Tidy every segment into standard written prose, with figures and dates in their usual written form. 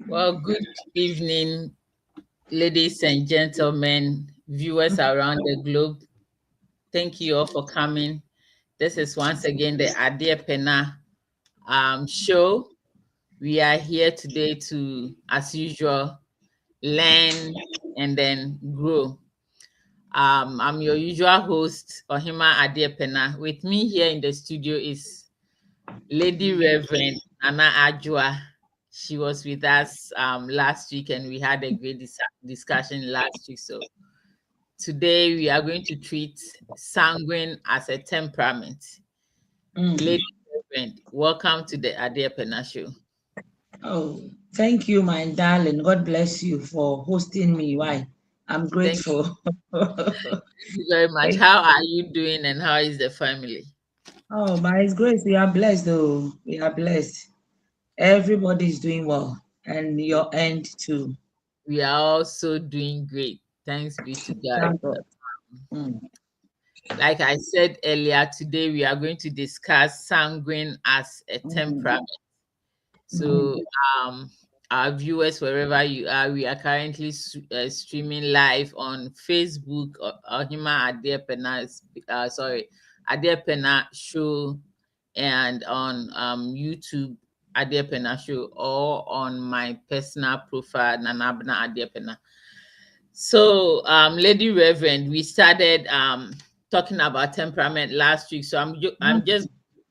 Well, good evening, ladies and gentlemen, viewers around the globe. Thank you all for coming. This is once again the Adia Pena show. We are here today to, as usual, learn and then grow. I'm your usual host, Ohima Adia Pena. With me here in the studio is Lady Reverend Anna Ajua. She was with us last week and we had a great discussion last week. So today we are going to treat sanguine as a temperament. Lady Reverend, welcome to the Adia Pena Show. Oh, thank you, my darling. God bless you for hosting me. Why? I'm grateful. Thank you very much. How are you doing and how is the family? Oh, by His grace, we are blessed, though. We are blessed. Everybody is doing well, and your end too. We are also doing great. Thanks be to God. Thank God. Mm. Like I said earlier, today we are going to discuss sanguine as a temperament. So, our viewers, wherever you are, we are currently streaming live on Facebook, Ohima Adia Pena, Adia Pena Show, and on YouTube, Adia Pena Show, or on my personal profile, Nanabna Adia Pena. So, Lady Reverend, we started talking about temperament last week. So I'm just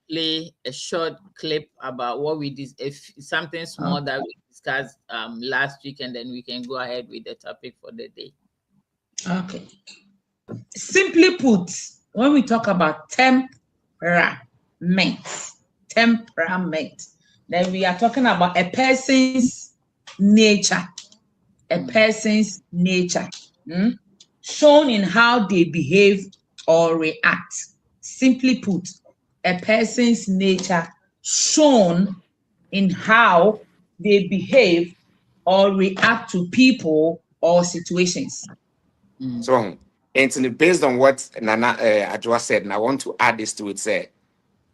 play a short clip about what we did, if something small that we discussed last week, and then we can go ahead with the topic for the day. Okay. Simply put, when we talk about temperament, then we are talking about a person's nature. A person's nature, shown in how they behave or react. Simply put, a person's nature shown in how they behave or react to people or situations. So, and based on what Nana Ajwa said, and I want to add this to it, say,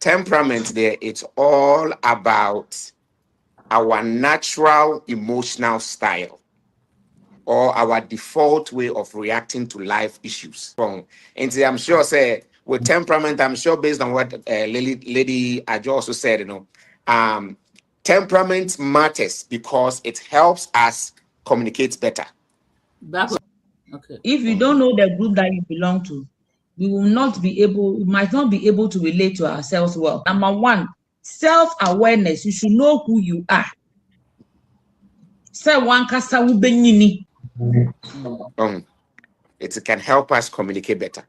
temperament there, it's all about our natural emotional style or our default way of reacting to life issues. And I'm sure, say, with temperament, I'm sure based on what Lady Ajwa also said, temperament matters because it helps us communicate better. Okay. If you don't know the group that you belong to, we might not be able to relate to ourselves well. Number one, self-awareness. You should know who you are. It can help us communicate better.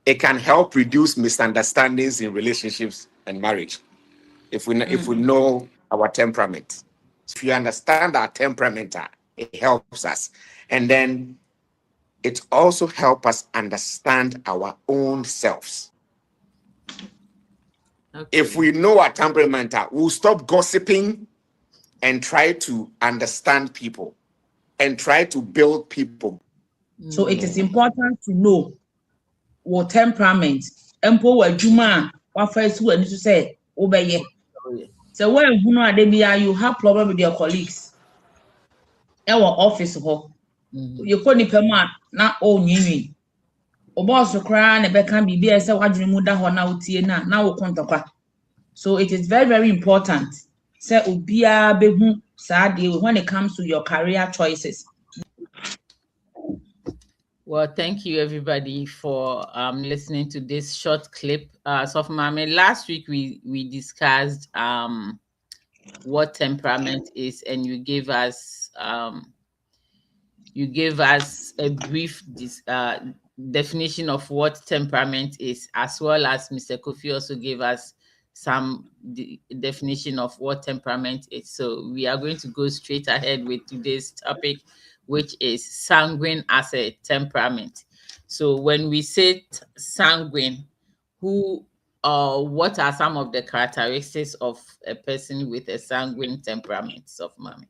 It can help reduce misunderstandings in relationships and marriage. If we know our temperament, if you understand our temperament, it helps us, and then it also helps us understand our own selves. Okay. If we know our temperament, we'll stop gossiping and try to understand people and try to build people. So it is important to know what temperament. Say, obey. So when you have problem with your colleagues, our office, you call the not all new. Boss cry and can be there. So so it is very, very important. Say when it comes to your career choices. Well, thank you everybody for listening to this short clip. So last week we discussed what temperament is, and you gave us a brief definition of what temperament is, as well as Mr. Kofi also gave us some definition of what temperament is. So we are going to go straight ahead with today's topic, which is sanguine as a temperament. So when we say sanguine, what are some of the characteristics of a person with a sanguine temperament, of mommy?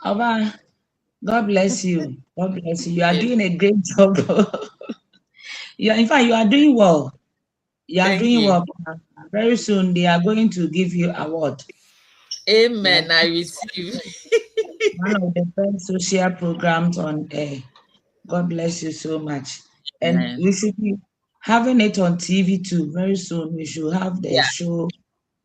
Aba, God bless you. God bless you. You are doing a great job. In fact, you are doing well. You are Thank doing you. well. Very soon they are going to give you award. Amen. Yeah. I receive. One of the best social programs on air. God bless you so much. And Amen. we should be having it on TV too. Very soon we should have the Yeah. show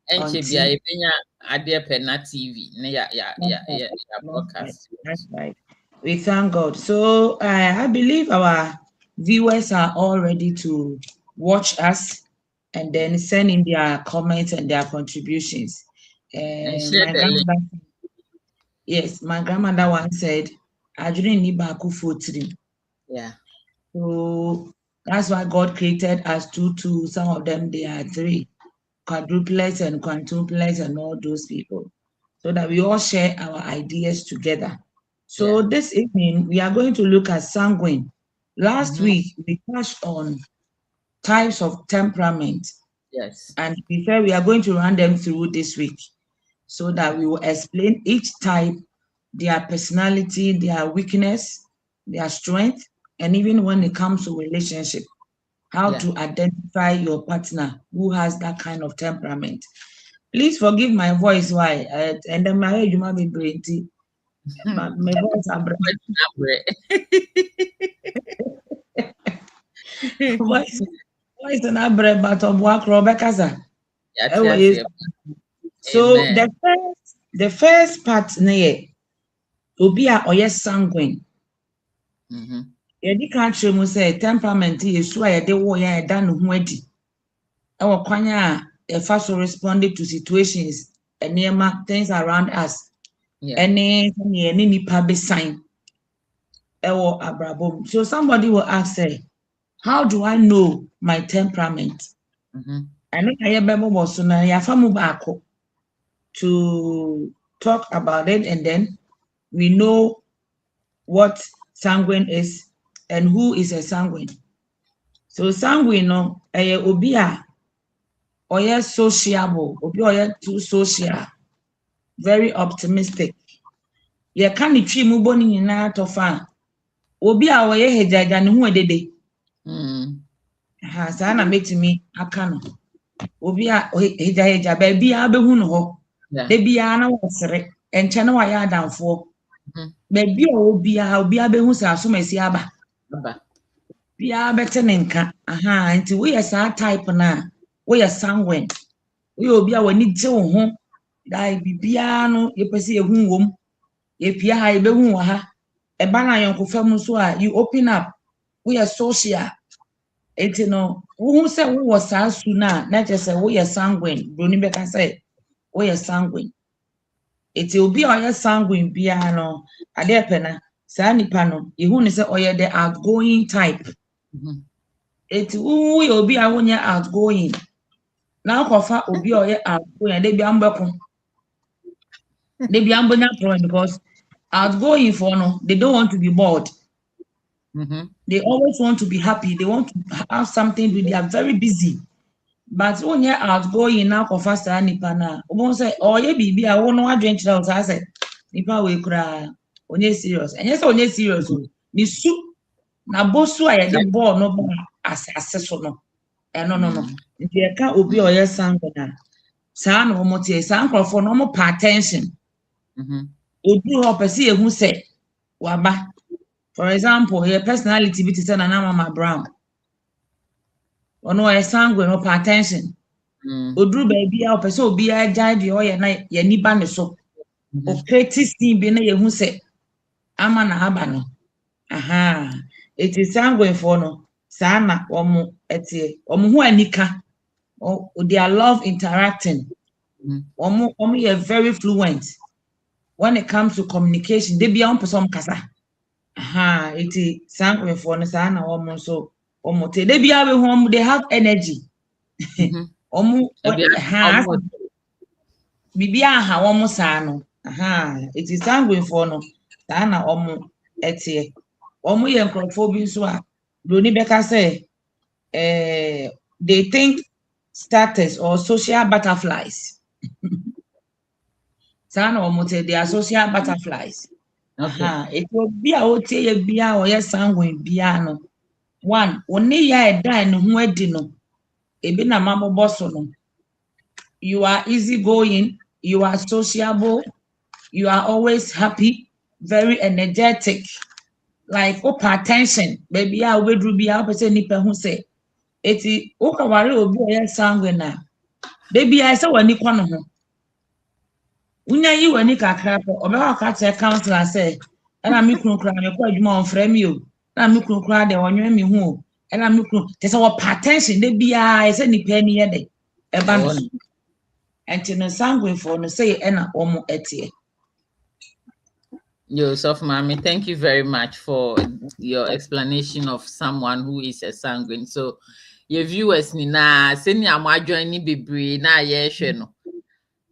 And on she be a TV. idea penna TV. Yeah, yeah, That's yeah, right. yeah, yeah. That's right. Broadcast. That's right. We thank God. So I believe our viewers are all ready to watch us and then send in their comments and their contributions. And share My the link. grandmother, yes, my grandmother once said, I didn't need baku for three. Yeah. So that's why God created us two. Some of them they are three, quadruplets and quintuplets and all those people, so that we all share our ideas together. So Yeah. this evening we are going to look at sanguine. Last Mm-hmm. week we touched on types of temperament, Yes. and we said we are going to run them through this week, so that we will explain each type, their personality, their weakness, their strength, and even when it comes to relationship, how Yeah. to identify your partner who has that kind of temperament. Please forgive my voice. Why? And then my age might be brainy. My voice are voice voice na bread, but of work Rebecca. Yes, yes, yes. So Amen. the first part near obi a oye sanguine. Mm-hmm. Yɛdi ka kyerɛ mu sɛ temperament yɛ su a yɛde wo yɛ ɛda ne ho adi ɛwɔ kwan a yɛfa so responding to situations nneɛma things around us Yeah. ɛne sɛnea yɛne nipa bɛsan ɛwɔ abrabɔ mu. So somebody will ask say, how do I know my temperament? Mm-hmm. ɛno na yɛbɛbɔ so na yɛafa mu baako to talk about it, and then we know what sanguine is and who is a sanguine. So sanguine no ɛyɛ obi a ɔyɛ sociable, obi a ɔyɛ too social, very optimistic. Yɛka ne twi mu bɔ ne nyinaa tɔfa a obi a ɔyɛ hegyagya ne ho adede. Saa na mɛtumi aka no. Obi a hegyahegya baabiara bɛhu no hɔ. Yeah. Da biara na wɔsere, nkyɛn na wɔayɛ adamfoɔ. Mm-hmm. Baabi a obiara bɛhu sɛ asomasi aba. Baba. Biara bɛte ne nka. Nti woyɛ saa type no a woyɛ sanguine. Woyɛ obi a w'ani gye wo ho. Dai biribiara no yɛpɛ sɛ yɛhu wɔ mu. Yɛpia ha yɛbɛhu wɔ ha. Ɛba na ayɔnkofa mu so a you open up. Woyɛ social. Enti no wohu sɛ wowɔ saa su no a na kyerɛ sɛ woyɛ sanguine. Broni bɛka sɛ woyɛ sanguine. Enti obi a ɔyɛ sanguine biara no adeɛ pɛ na saa nipa no yɛhu ne sɛ ɔyɛ the outgoing type. Mm-hmm. Enti woyɛ obi a wonyɛ outgoing na akɔfa obi a ɔyɛ outgoing de bia mbɛko. De bia mbɛnya problem because outgoing for no they don't want to be bored. Mm-hmm. They always want to be happy. They want to have something to do. They are very busy. But when you're outgoing now, faster nipa na. Obo say, oh yeah, bibi a wo no adwen kyerɛ wo saa sɛ nipa we kura onye serious. Enye sɛ onye serious o. Ni su na bosu a yɛde ball no ba asase so no. No. Nti yɛka obi a ɔyɛ sanguine. Saa na wɔn tie saa nkorɔfo no wɔn pay attention. Mm-hmm. Oduru hɔ pɛ sɛ yɛhu sɛ waba. For example, your personality be to say Nana Mama Brown. Or no, a sanguine or pay attention. Odru baby a person be a judge or ya ni ban so. O creative team be na ye say ama na haba no. It is sanguine for no. Sana omo etie. Omo hu anika. Or their love interacting. Omo ye very fluent when it comes to communication. They be on person kasa. Iti sanguine for no saa na wɔn so wɔn te de bia be home they have energy. Wɔn bibi aha wɔn saa no. Iti sanguine for no saa na wɔn ɛte. Wɔn yɛ nkorɔfoɔ bi nso a broni bɛka sɛ they think status or social butterflies. Saa na wɔn te they are social butterflies. It will be a otie bia or yes sanguine bia no. One, one ya ɛda ne ho adi no ebi na mamobɔ so no. You are easygoing, you are sociable, you are always happy, very energetic. Like open attention, baby, I will do be out person nipa who say, eti ukawari obi oye sanguine na. Baby, I say wani kwa no ho. Unya yi wani kakra po, obewa ka che counselor say, na me kunu kura me kwa adwuma on frɛ me o. Na me kunu kura de wonwe me ho o. Na me kunu, te say what attention, they be I say nipa ni ye de. Eba no. And no sanguine for no say ena omo etie. Yosef Mami, thank you very much for your explanation of someone who is a sanguine. So your viewers nina senior mo join ni bebre na ye no.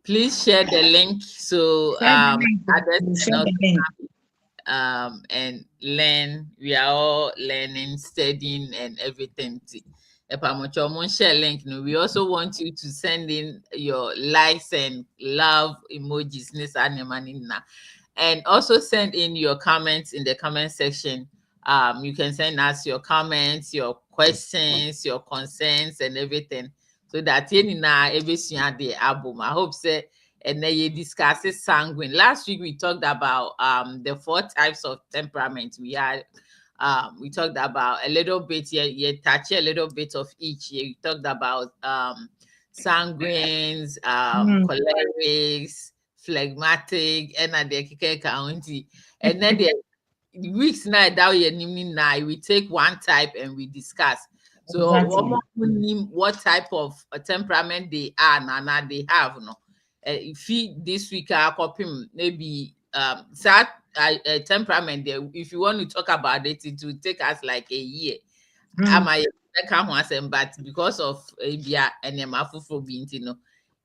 Please share the link so others can also and learn. We are all learning, studying, and everything. Share link. No, we also want you to send in your likes and love emojis. And also send in your comments in the comment section. You can send us your comments, your questions, your concerns, and everything. So that every the album. I hope say and then you discuss sanguine. Last week we talked about the 4 types of temperament. We talked about a little bit, you touch a little bit of each. You talked about sanguines, cholerics, phlegmatic, and the county. And then the weeks night that we take one type and we discuss. So Exactly. what type of temperament they are and they have no. If this week I copy maybe temperament there. If you want to talk about it, it will take us like a year. But because of and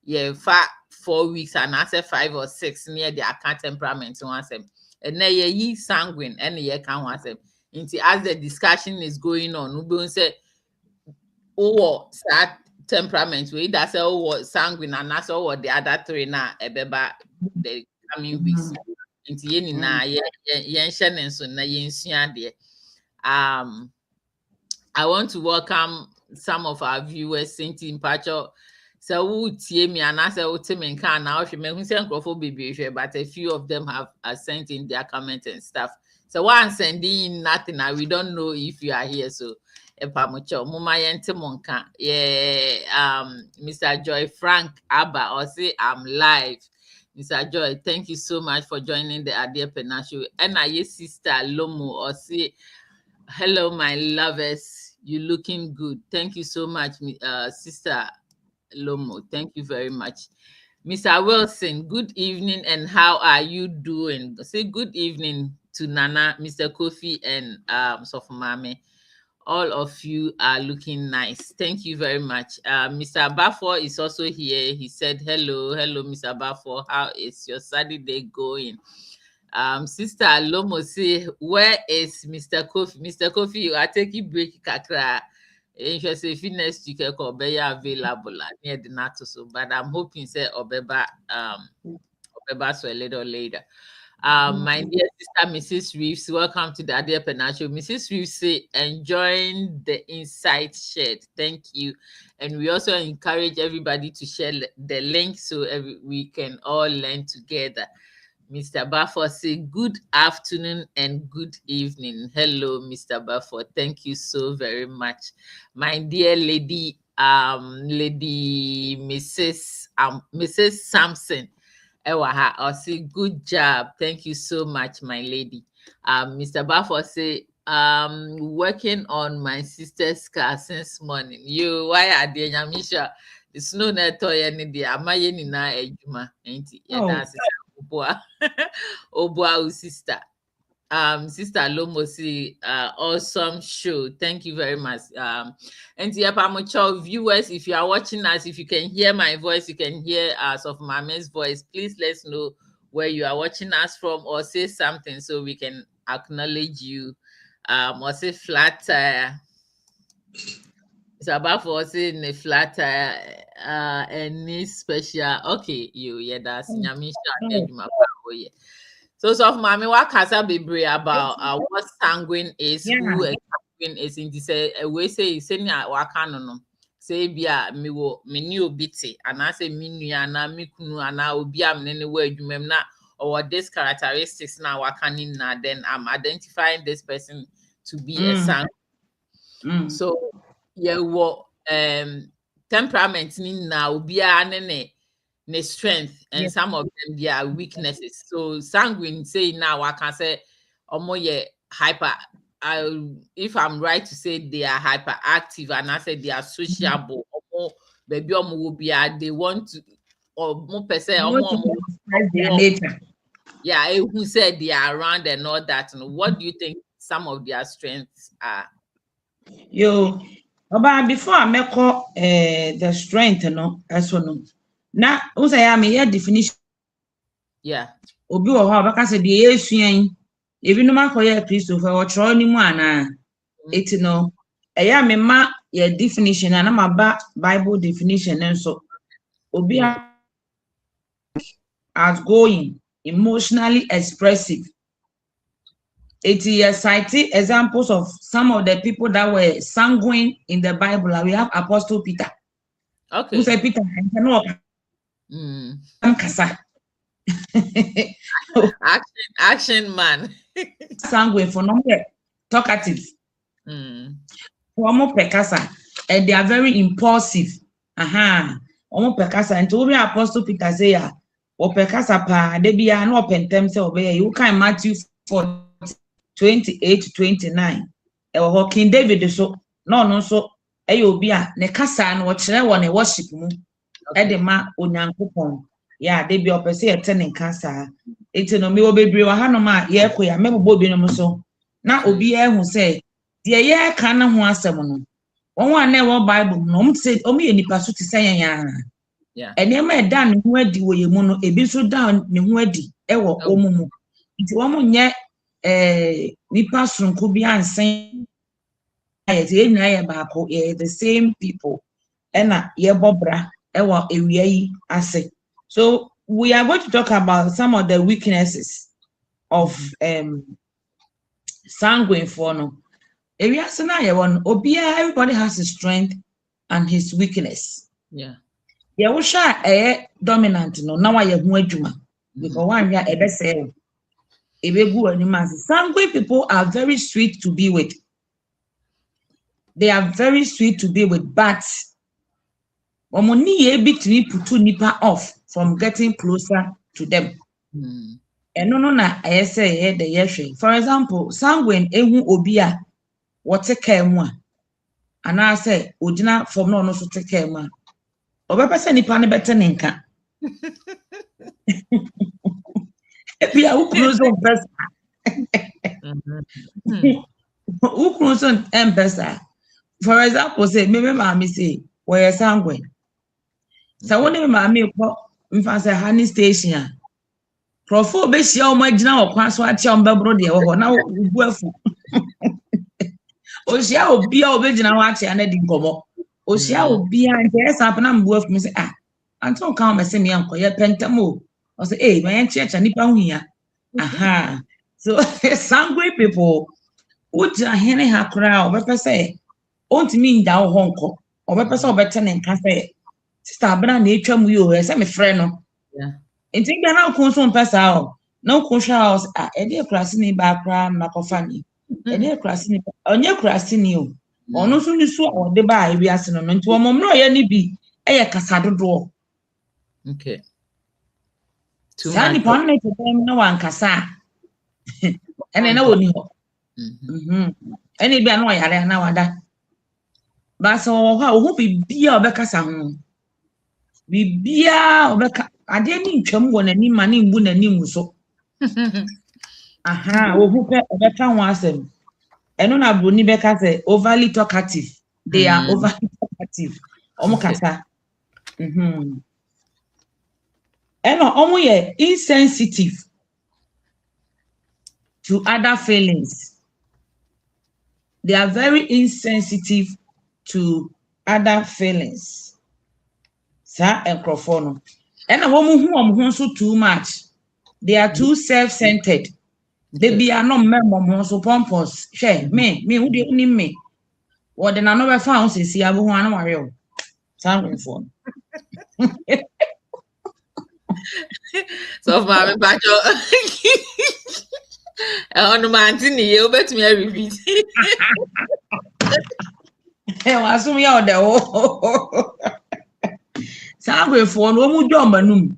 yeah, 4 weeks and I say 5 or 6 near the account temperament once and then ye sanguine and ye can once as the discussion is going on, we don't say sad temperament we that's all sanguine and that's all the other 3 now about the coming weeks. Into ye na yen so na yen there. I want to welcome some of our viewers in Pacho. So who tie me and I say me can now she may baby, but a few of them have sent in their comments and stuff. So one sending nothing now. We don't know if you are here. So Muma Monka. Yeah, Mr. Joy Frank Abba or say I'm live. Mr. Joy, thank you so much for joining the Adia Penashu. And I sister Lomo or say hello, my lovers. You looking good. Thank you so much, Sister Lomo. Thank you very much. Mr. Wilson, good evening and how are you doing? Say good evening to Nana, Mr. Kofi, and Sofumame. All of you are looking nice. Thank you very much. Mr. Bafor is also here. He said, hello, Mr. Bafor. How is your Saturday going? Sister Lomo say, where is Mr. Kofi? Mr. Kofi, you are taking break kakra. Interest if next week Obeya available near the NATO. So, but I'm hoping say Obeba so a little later. My dear sister Mrs. Reeves, welcome to the Adia Penacho. Mrs. Reeves say enjoying the insight shared. Thank you. And we also encourage everybody to share the link so we can all learn together. Mr. Bafford say good afternoon and good evening. Hello, Mr. Bafford. Thank you so very much. My dear lady, lady Mrs. Sampson. Ewaha, I'll say good job. Thank you so much, my lady. Mr. Bafford say working on my sister's car since morning. You why are they Yamisha? The snow net any day. Am I any na ejuma? Ain't it? Yeah, that's Obua sister. Sister Lomosi, awesome show. Thank you very much. And the viewers, if you are watching us, if you can hear my voice, you can hear of Mama's voice, please let us know where you are watching us from or say something so we can acknowledge you. Or say flat tire. It's about for saying a flat tire, any special. Okay, that's Nyamisha. So mommy, what casa be about what sanguine is, who a sanguine is in this we say is saying what can say bia me wo me ni obi te ana say me nua na me kunu ana obi am ne wo adwumam na or this characteristics na wakanin na, then I'm identifying this person to be a sanguine. So yeah, what temperament ni na obi ne strength and some of them their weaknesses. So sanguine say now I can say omo hyper. If I'm right to say they are hyperactive and I say they are sociable, baby will be they want to or more per se their nature. Yeah, who said they are around and all that. And what do you think some of their strengths are? But before I make the strength, as well. Now, also I am here definition. Yeah. Obi wo ho abaka say de yesuan ebi no makoye Christopher o tro ni mu ana eti no eya me ma ye definition na ma ba Bible definition nso obi outgoing, emotionally expressive. It is citing examples of some of the people that were sanguine in the Bible. We have Apostle Peter. Okay. Who said Peter? Action man. Sanguine for number talkative. Omo pekasa, and they are very impulsive. Omo pekasa, and to be Apostle Peter say ya, o pekasa pa, they be no open them say obey. You can Matthew 4:28-29. King David so no so obi a ne kasa no kire wo ne worship mu e de ma onyankopon ya de bi opese ye te ne kasa eti no me obebre wa hanom a ye koya mebbo bi no so na obi ehu say de ye ka na ho asem no won wa na wo Bible no say ye nipa so ti say yan yeah ene ma da ne ho adi wo ye mu no ebi so da ne ho adi e wo omumu nti wo mo nye nipa sonko bi ansen the same people and bobra ewa ewia ase. So we are going to talk about some of the weaknesses of sanguine for no ewia se na ye won obia everybody has his strength and his weakness. Yeah wo sha dominant no na wa ye ho adwuma because one ya ebe say sanguine people are very sweet to be with. They are very sweet to be with, but omoni bitini putu nipa off from getting closer to them. And no na I say the yeshe. For example, sanguine ehu obi a what take care mu and I say ojina from no so take care mu. Obepese nipa ne bete ne nka. Ebi a ukrozo best. Ukrozo embesa. For example, say maybe mommy say where sanguine. So when mommy ko mfa say honey station. Profo be hia o magina o kwan so atia o mbebro de wo na ubu afu. O hia obi a obegina ho atia na di nkomo. O hia obi a nke esa na mbu afu me say anton kan me say me ankoye pentamo. O say my enchecha nipa hu hia. So sanguine people uja hene hakra o be say onti mi nda ho honko obepese obete ne nka se sister abena na etwa mu yo e se me frɛ no yeah enti gba na ko so mpesa o na ko hwa o e de krasi ni ba kra na kofa ni e de krasi ni onye krasi ni o ono so ni so o de ba wi ase no nti wo mom no ye ni bi e ye kasa dodo okay sani pon ne dem na wan kasa ene na woni ho ene bia na yare na wada ba so ho bibia obekasa ho bibia obeka ade ni ntwam wo nani ma ni mbu nani mu so wo hu pe obeka ho asem eno na broni beka say overly talkative. They are overly talkative omo kasa eno omo ye insensitive to other feelings. They are very insensitive to other feelings. Sa enkrofo and a woman who so too much. They are too self-centered. They be are not member so pompous. Share me who do you me? What then another found says see abu one warrior. Sanguine for. So mama pacho. On mantini you bet me repeat. Assume ya the oh. Sanguine for no mu jomba num.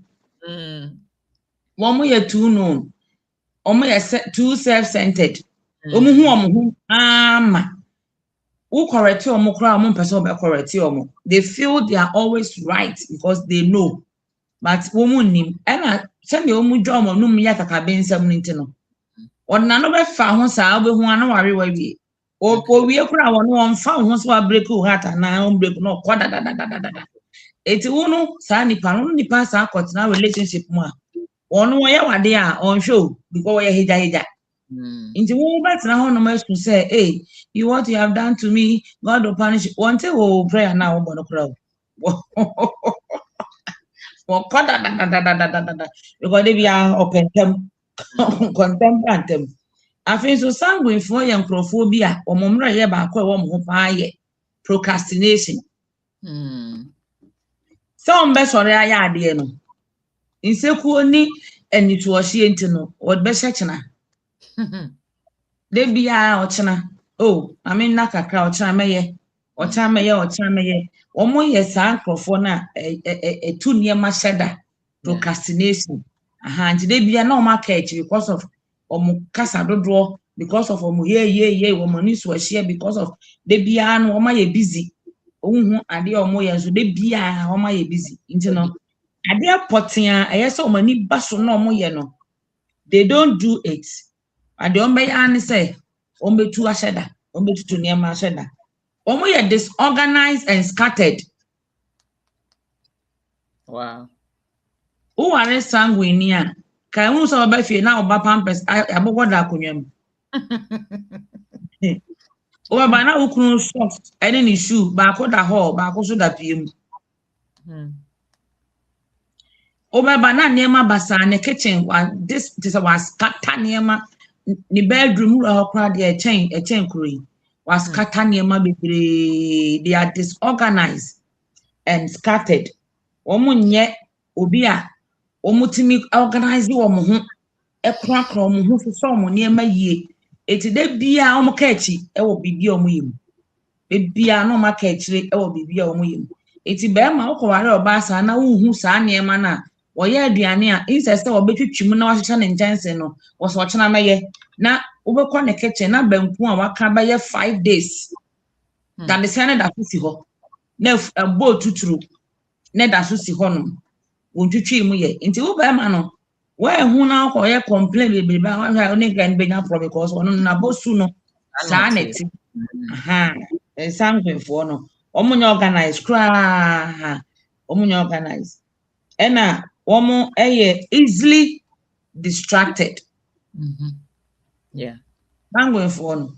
One more too known. Too self-centered. Hu ama. Who correct you person correct you. They feel they are always right because they know. But woman nim and send the omu drum or num yataka ben some nintino. Or none of a found sa be one worry we. Or we are one found once we break heart and now break no quarter da. It's uno sani pan the pass our continent relationship more. One way wade a on show because we hija. Into woman na ho no mas to say, hey, you what you have done to me, God will punish you. One will prayer now on the crowd. Well, because they be open them contempt them. I think so sanguine for young crophobia or mumra yeba kwa procrastination. Some best or I idea no. In sequoni and it was she into no what best china. They be or china. Oh, I mean naka crowd chamaye or chamaye. Omo yes crofona a 2 near mashada procrastination. And they be a normal catch because of casa do because of woman is was here because of they be an busy. And they are so they be a busy. Internal. And they are potting I saw many basso no more they don't do it. And the ombe say ombe tu asheda, ombe tu near masheda. Omo disorganized and scattered. Wow. Who are sanguine? Can you so be now about pampers? I about that kunyam. Oh, by now, who socks, any shoe, back on the hall, back also that PM. Oh, by now, near my basa in the kitchen, this was scatter near my the bedroom, or crowd a chain curry was scatter near my baby. They are disorganized and scattered. Omun yet, Obia, Omutimi organize you a crack or who for someone near my ye. It's de bia omokechi e wo bibia omuyim e bia no makechi e wo bibia omuyim eti be ma okoware obasa na wuhu saa niema na wo ye aduane a insist wo betwitwim na wahyecha ne njanse no wo so ochena meye na wo be kwa ne kitchen na banku a waka ba ye 5 days dan the sane da so si ho na bo tuturu na da so si ho no wo twitwi mu ye enti wo be ma no why who now for complain baby only can be problem because on na bosu no sanity sanguine for no omunye organize cry omunye organize ena omo easily distracted yeah sanguine for no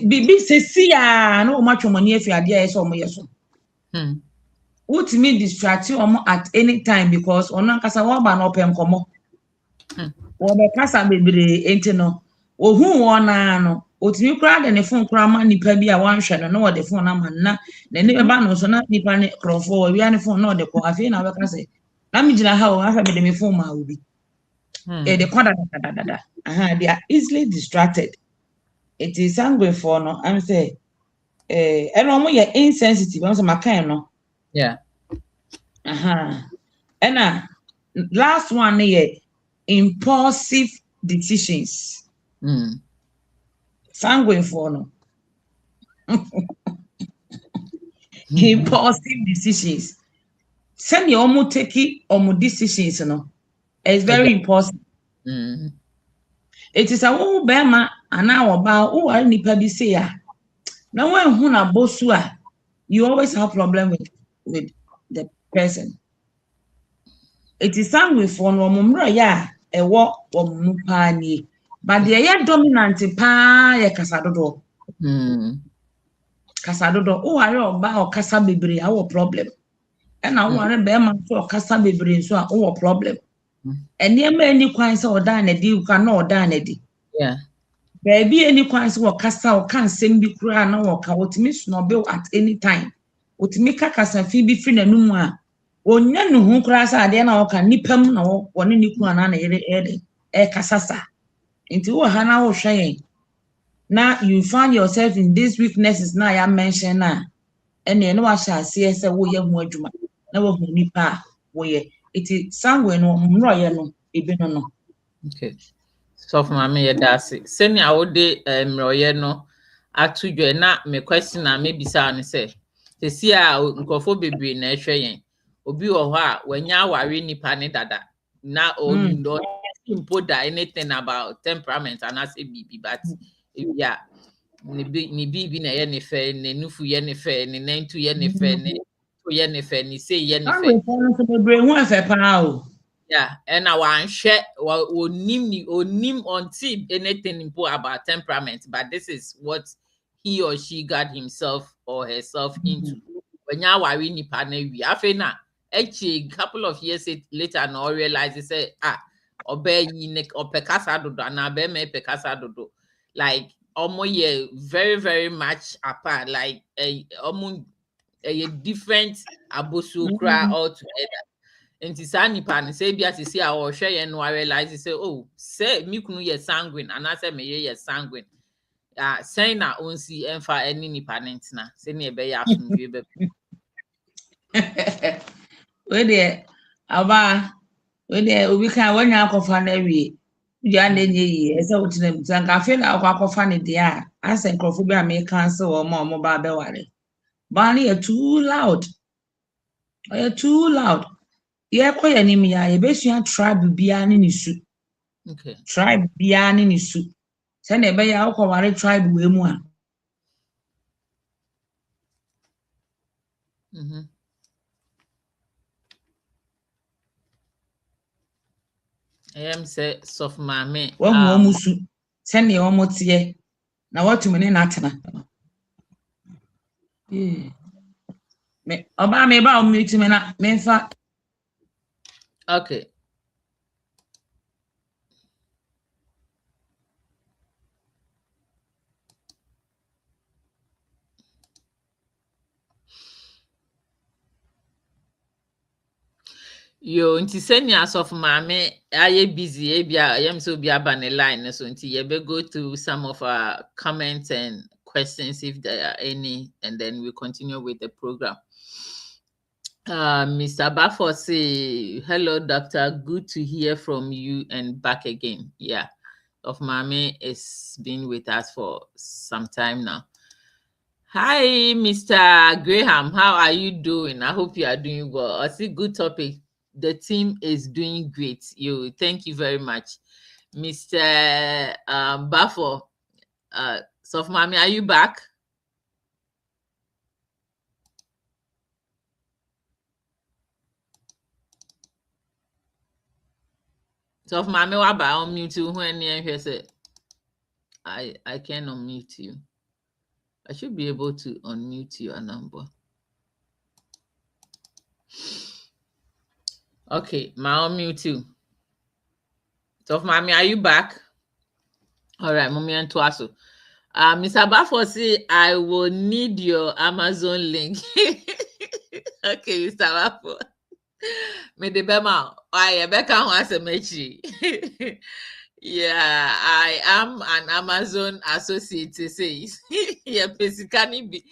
bibi se si ya no ma twomani afi ade a yeso omo yeso what me distract you at any time because on kasa wo ba no pem komo wo be kasa bebre enti no wo hu wo na no otimi kura de ne phone kura ma nipa bi a wanhwe no wo de phone na man na ne ba no so na nipa ne krofo wo wi ne phone no de ko afi na we kasa na mi gina ha wo afa be de me phone ma obi de kwada da they are easily distracted. It is sanguine for no I'm say eno mo ye insensitive am so makan no. Yeah. And last one here, impulsive decisions. Sanguine for no. Impulsive decisions. Send your omu take omu decisions, no. It's very impulsive. It is a woman bema and now about who are nipa bi say ya. Now when who na bosua, you always have problem with the person. It is sanguine for no mumra ya e wo mupani but the ya dominant pa ya kasadodo o are oba o kasa bebre a wo problem and na wo are be ma so kasa bebre so a wo problem and e ma ani kwan se oda na di ka na oda na di yeah Baby, any kwan so kasa o kan sem bi kura na wo ka wotimi snobe at any time. Wotimi ka kasa fi bi firi nanum a onya no hu kura sa ade na wo ka nipam na wo ne ni kura na e kasa sa. Nti wo ha na wo hwe yen. Now you find yourself in these weaknesses now I mention na ene no wa sha se se wo ye ho adwuma na wo hu nipa wo ye. It sanguine no mro ye no ebi no. Okay. So for my that's it. Send me out de mroye no atu dwe na me question na me bisa ne say. Se si a nkofo bebre na ehwe yen. Obi wo ho a wanya aware nipa ne dada. Na on don impo da anything about temperament and as a bibi but yeah. Ni bibi na ye ne fe ne nufu ye ne fe ne nentu ye ne fe ne to ye ne fe ne say ye ne fe. Sanguine so bebre hu afa pa o. Yeah, and I want share onim until anything about temperament, but this is what he or she got himself or herself into. When you worry ni partner we after actually couple of years later now realize they say obey you nek opekasa dodo and abe me pekasa dodo like almost yeah very very much apart like almost a different abosu cry altogether. Nti saa nipa no sɛ bi asisi a ɔhwɛ yɛn no realize sɛ oh sɛ me kunu yɛ sanguine anaasɛ me yɛ sanguine sɛn na ɔnsi ɛmfa ɛne nipa no ntena sɛnea ɛbɛyɛ asomdwie bɛba. We de aba we de obi kan wanya akɔfa na wie. Dia na enye yi ese wotena mu san ka fe na akɔfa ne dia ase nkrofo bi a me cancel o ma ba ware. Ba na too loud. Too loud. Ye koya nim ya ye besua tribe bia ne nisu. Okay. Tribe bia ne nisu. Se na ebe ya akɔware tribe we mu a. Say soft mame Wa hu omusu se na omo tie na watumi ne natena. Me oba me ba o mute me na me fa. Okay. Yo nti senya soft mame aye busy ebia yam so bi aba ne line so nti ye be go through some of our comments and questions if there are any and then we continue with the program. Mr. Bafo say hello doctor, good to hear from you and back again. Yeah, of Mame has been with us for some time now. Hi Mr. Graham, how are you doing? I hope you are doing well. I see good topic. The team is doing great. Thank you very much. Mr. Bafo, Soft Mame, are you back? Soft Mame, what about unmute you when you say I can unmute you. I should be able to unmute your number. Okay, my unmute you. So, Mommy, are you back? All right, Mommy and Twaso. Mr. Bafosi, I will need your Amazon link. Okay, Mr. Bafo. Me de bema. I Becca wants a mechi. Yeah, I am an Amazon associate. Says, yeah, basically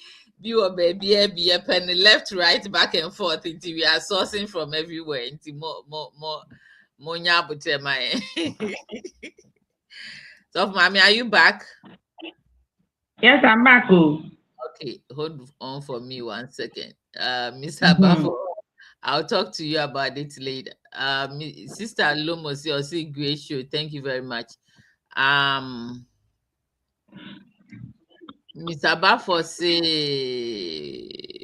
be or baby, be a penny left, right, back and forth until we are sourcing from everywhere. Until more nyabute my. So, Mommy, are you back? Yes, I'm back. Oh. Okay, hold on for me 1 second. Mr. Bafo, I'll talk to you about it later. Sister Lomo, say great show. Thank you very much. Mr. Bafo say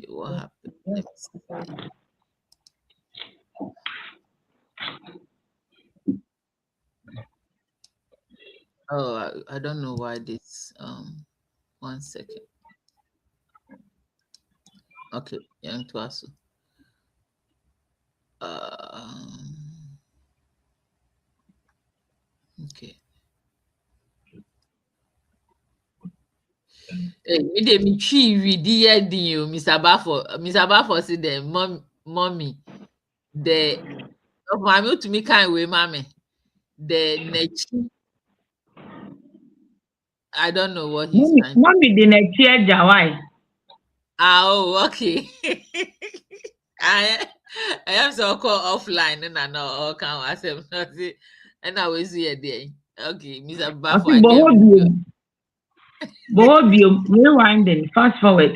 what happened? Let me see. Oh, I don't know why this 1 second. Okay, young Twasu. Okay. Me dey me tree read here din Mr. Bafo say the mommy the of mami to me kind way mommy the nechi. I don't know what he's trying. Mommy the next year Jawai. Oh, okay. I I have to call offline and I know all can I say nothing and I will see a day. Okay, Mr. I Bafo, think I get you. Bohobium, rewinding, fast forward.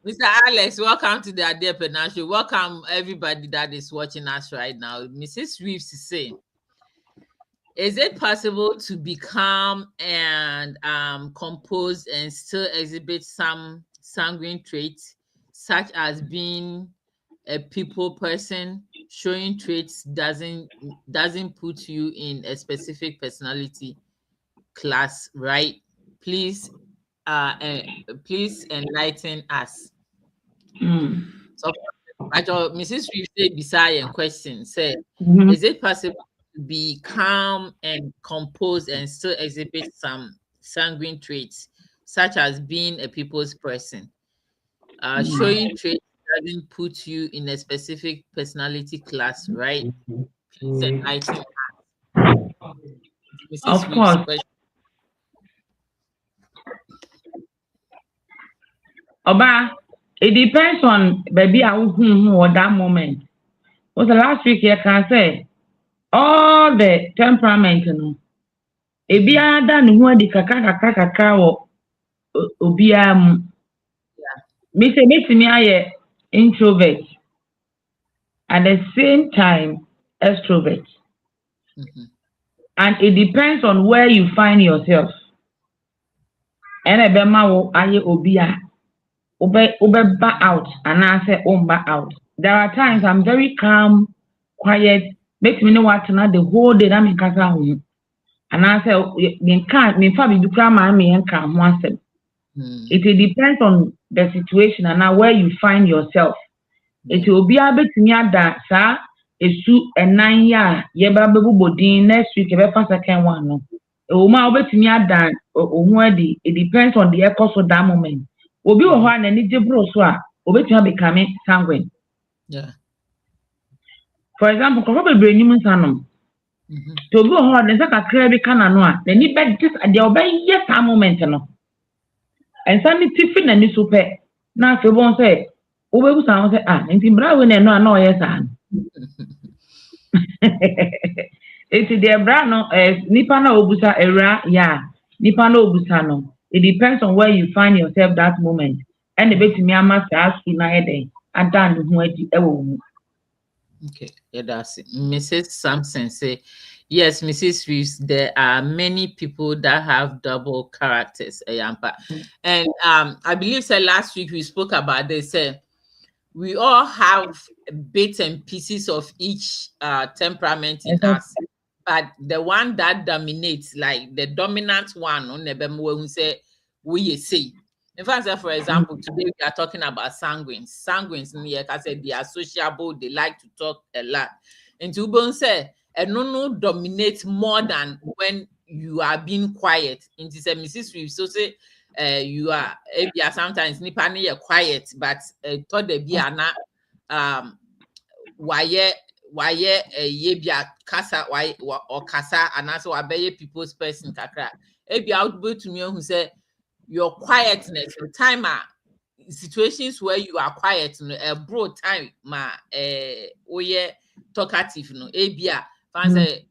Mr. Alex, welcome to the Ade Penashe. Welcome everybody that is watching us right now. Mrs. Reeves is saying, is it possible to be calm and composed and still exhibit some sanguine traits, such as being a people person? Showing traits doesn't put you in a specific personality class, right? Please, please enlighten us. So, Mrs. Reeves say beside a question, say, Mhm. is it possible to be calm and composed and still exhibit some sanguine traits, such as being a people's person? Showing traits doesn't put you in a specific personality class, right? Please enlighten Of Mrs. Reeves' course, question. Oba, it depends on baby who at that moment. Was the last week you can say all the temperament, you know. Ebia da ne ho adi kakra wo obia mu. Me say metimi aye introvert at the same time extrovert. Mhm. And it depends on where you find yourself. And ebema wo aye obia ube back out and I say back out. There are times I'm very calm, quiet, makes me know what not the whole day that me kasa home. And I say me can't me fa be kura ma me enka ho asem. Mm. It depends on the situation and now where you find yourself. It will be able to me that sa esu enan ya ye ba bebu din next week e be fa second one no. E wo ma obetumi adan ohun adi. It depends on the echo so that moment. Obi wo ho a n'ani gye bro so a obetumi become sanguine. Yeah. For example, kofo bebre nim nsanom. Mhm. To obi wo ho a ne nsa kakra bi kana no a n'ani be dis ade obeye that moment no. Ensa ni tifi n'ani so pe na afi bon say obebu san say ah nti bra we na no a na oye sa. Eti the bra no nipa na obusa era yeah nipa na obusa no. It depends on where you find yourself that moment. And the betimi ama sa asu na heden adan ne ho adi e wo mu. Okay, yeah, that's it. Mrs. Sampson say, yes, Mrs. Reeves, there are many people that have double characters, Yampa. And I believe so last week we spoke about this. We all have bits and pieces of each temperament in us. But the one that dominates, like the dominant one on the who say we say. In fact, for example, today we are talking about sanguines. Sanguines, like I said, they are sociable, they like to talk a lot. And to Ubon say, no dominates more than when you are being quiet. And to say, Mrs. Reeves, so say, you are sometimes nipa ne quiet, but thought the be not why yebia kasa why or kasa and also wabeye people's person kakra. Ebi out to me who say your quietness, your timer situations where you are quiet, a broad time ma oye talkative no ebia fan say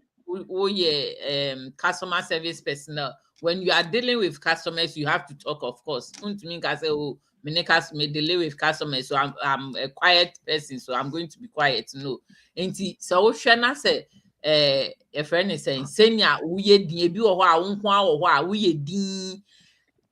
oye customer service personnel. When you are dealing with customers, you have to talk, of course. Untumi can say, oh, me deal with customers, so I'm a quiet person, so I'm going to be quiet. No. Nti so na say a friend is saying, senya uye din ebi wo ho a wo nko a uye din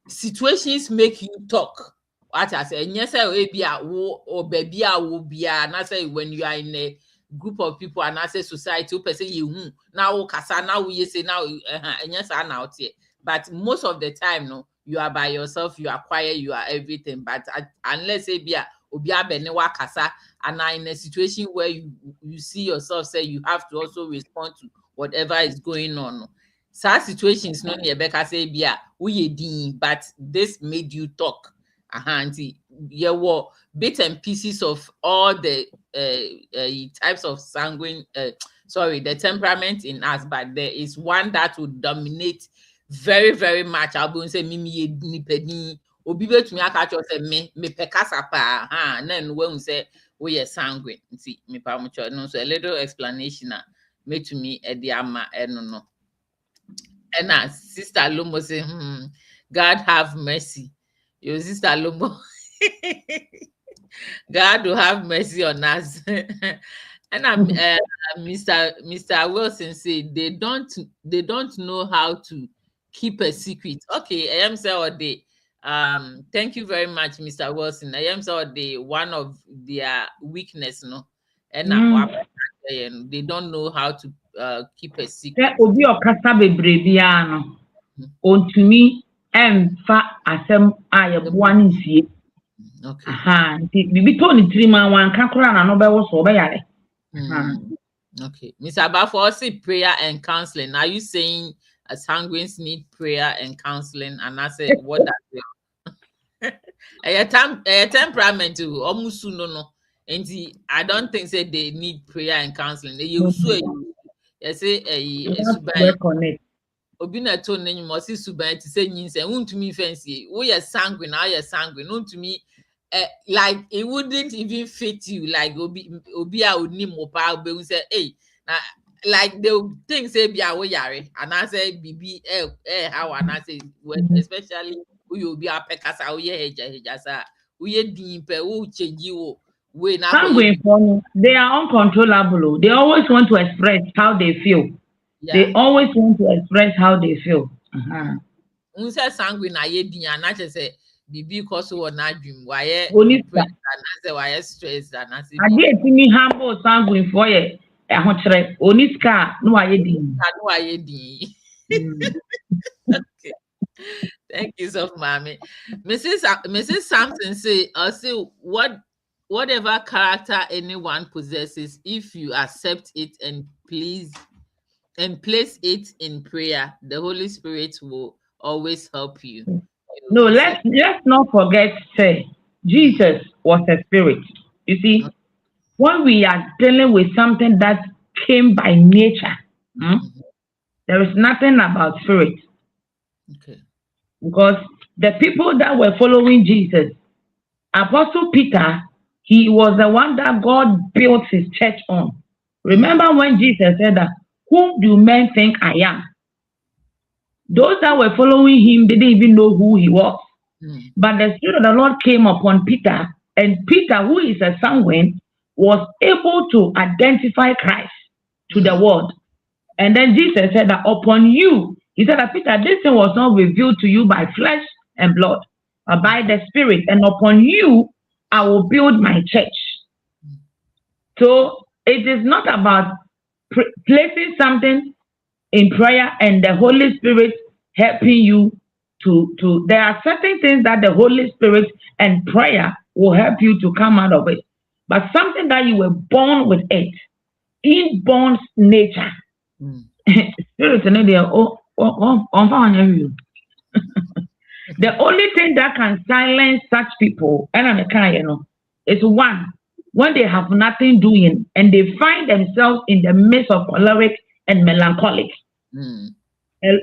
situations make you talk. What I say, yes, maybe or baby, will be and I say when you are in a group of people and I say society, person you now kasa now we say now and yes, I now here. But most of the time, no, you are by yourself, you are quiet, you are everything. But unless be a obia benewa kasa and are in a situation where you see yourself say you have to also respond to whatever is going on. Sad situations no near Becca say bia we din, but this made you talk. Auntie, yeah, what bits and pieces of all the types of sanguine, sorry, the temperament in us, but there is one that would dominate very, very much. I won't say mimi ni pedi. Obi betumi aka cho say me pekasa pa ha then when say we are sanguine. See me pa mo no, so a little explanation me to me e di ama no. And Sister Lomo say, God have mercy. Your Sister Lomo, God will have mercy on us. And Mr. Wilson say they don't know how to keep a secret. Okay, I am say thank you very much, Mr. Wilson. I am say one of their weakness, no, and they don't know how to keep a secret. Obi okasa bebre bia no. Ontumi emfa asem ayeboa nsie. Okay. Bibi to ni trima wan kakura na no bewo so obeyare. Okay. Mr. Abafo, say prayer and counseling. Are you saying sanguines need prayer and counseling? And I said, what that a temperament to almost no. And I don't think say they need prayer and counseling. You say obi na to n'enyim o si suban ti say nyinse untumi fancy we are sanguine now you sanguine untumi like it wouldn't even fit you like obi a oni mo pa be say hey na like they think say bia we yare and I say bibi how and I say especially we obi a pekasa we heja sa we din pe we change wo we na sanguine for they are uncontrollable. They always want to express how they feel. Yeah. They always want to express how they feel. Say sanguine na ye din and I say bibi cause we na dream why why stress and I say ade etimi humble sanguine for ye ehokere oniska no why din Okay. Thank you so much, mommy. Mrs. Sampson say whatever character anyone possesses, if you accept it and place it in prayer, the Holy Spirit will always help you. No, let's not forget, say Jesus was a spirit. You see, when we are dealing with something that came by nature, there is nothing about spirit. Okay. Because the people that were following Jesus, Apostle Peter, he was the one that God built his church on. Remember when Jesus said that, whom do men think I am? Those that were following him didn't even know who he was. But the Spirit of the Lord came upon Peter, and Peter, who is a sanguine, was able to identify Christ to the world. And then Jesus said that upon you, he said that Peter, this thing was not revealed to you by flesh and blood, but by the Spirit. And upon you, I will build my church. So it is not about placing something in prayer and the Holy Spirit helping you to there are certain things that the Holy Spirit and prayer will help you to come out of it. But something that you were born with it, inborn nature. Spirit the only thing that can silence such people, is one, when they have nothing doing and they find themselves in the midst of choleric and melancholic.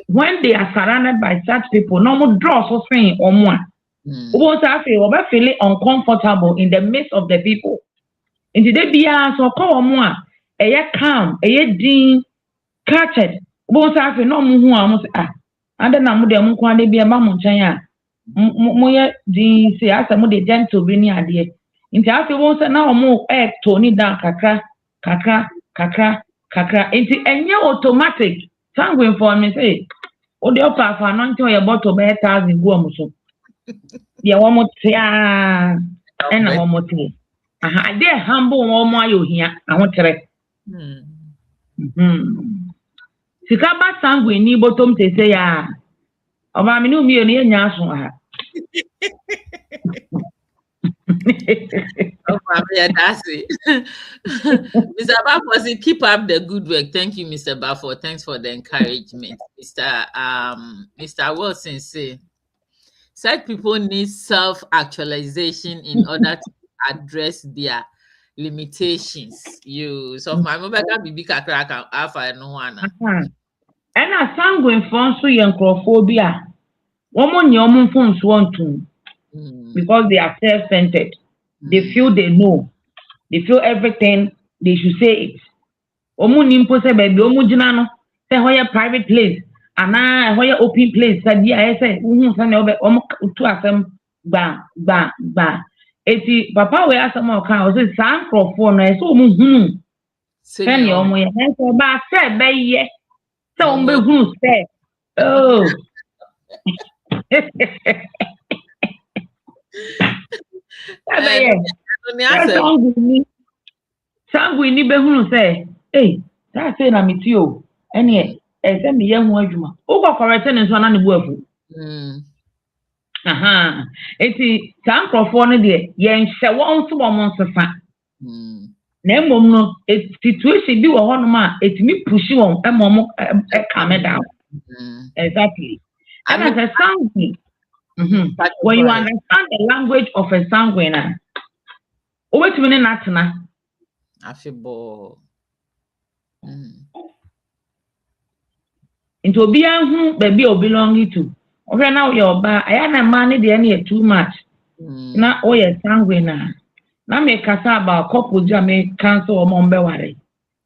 When they are surrounded by such people, normal draws or saying or more. Feeling uncomfortable in the midst of the people. And today be so call more a calm, a dean, catch it. Both have no more and then I'm going to be a mamma chaya. Moya dean say as a mode gentle bring idea. In the after once now more egg Tony down kakra. Into any automatic. Sanguine for me say, oh, the upper for not your bottle by 1,000 guamuso. Yeah, one more and one more thing. I dare humble one more you here. I want to rest. Sikaba sanguine ni bottom to say, ah, oh, mammy, no, me and Yasu. Oh, that's it. Mr. Baffo, keep up the good work. Thank you, Mr. Baffo. Thanks for the encouragement. Mr. Wilson say such people need self-actualization in order to address their limitations. You so my mobile can be kakra alpha no one. And a sanguine phone so young crophobia. Woman your phones want to because they are self-centered. They feel they know. They feel everything. They should say it. Omu nimpo se baby omu jina no say where private place ana where open place sadi I say uhu say na obe omu tu asem ba eti papa we asem o kan o say san crofo no so omu hunu say ne omu ye na say ba say be ye say omu be hunu say oh Sanguine ni be hunu say eh that say na meti o ene e say me ye ho adwuma o go correct ne so na ne bu afu aha eti san crofo no de ye nhye won so bo mo nsefa na emom no situation bi wo ho no ma etimi push won emom calm down exactly and as a sanguine when you understand the language of a sanguine o wetumi ne natena afibo into obi anhu baby o belong to okay now your ba aya na man de na too much na o ye sanguine na me kasa about couple ja me cancel o mo mbeware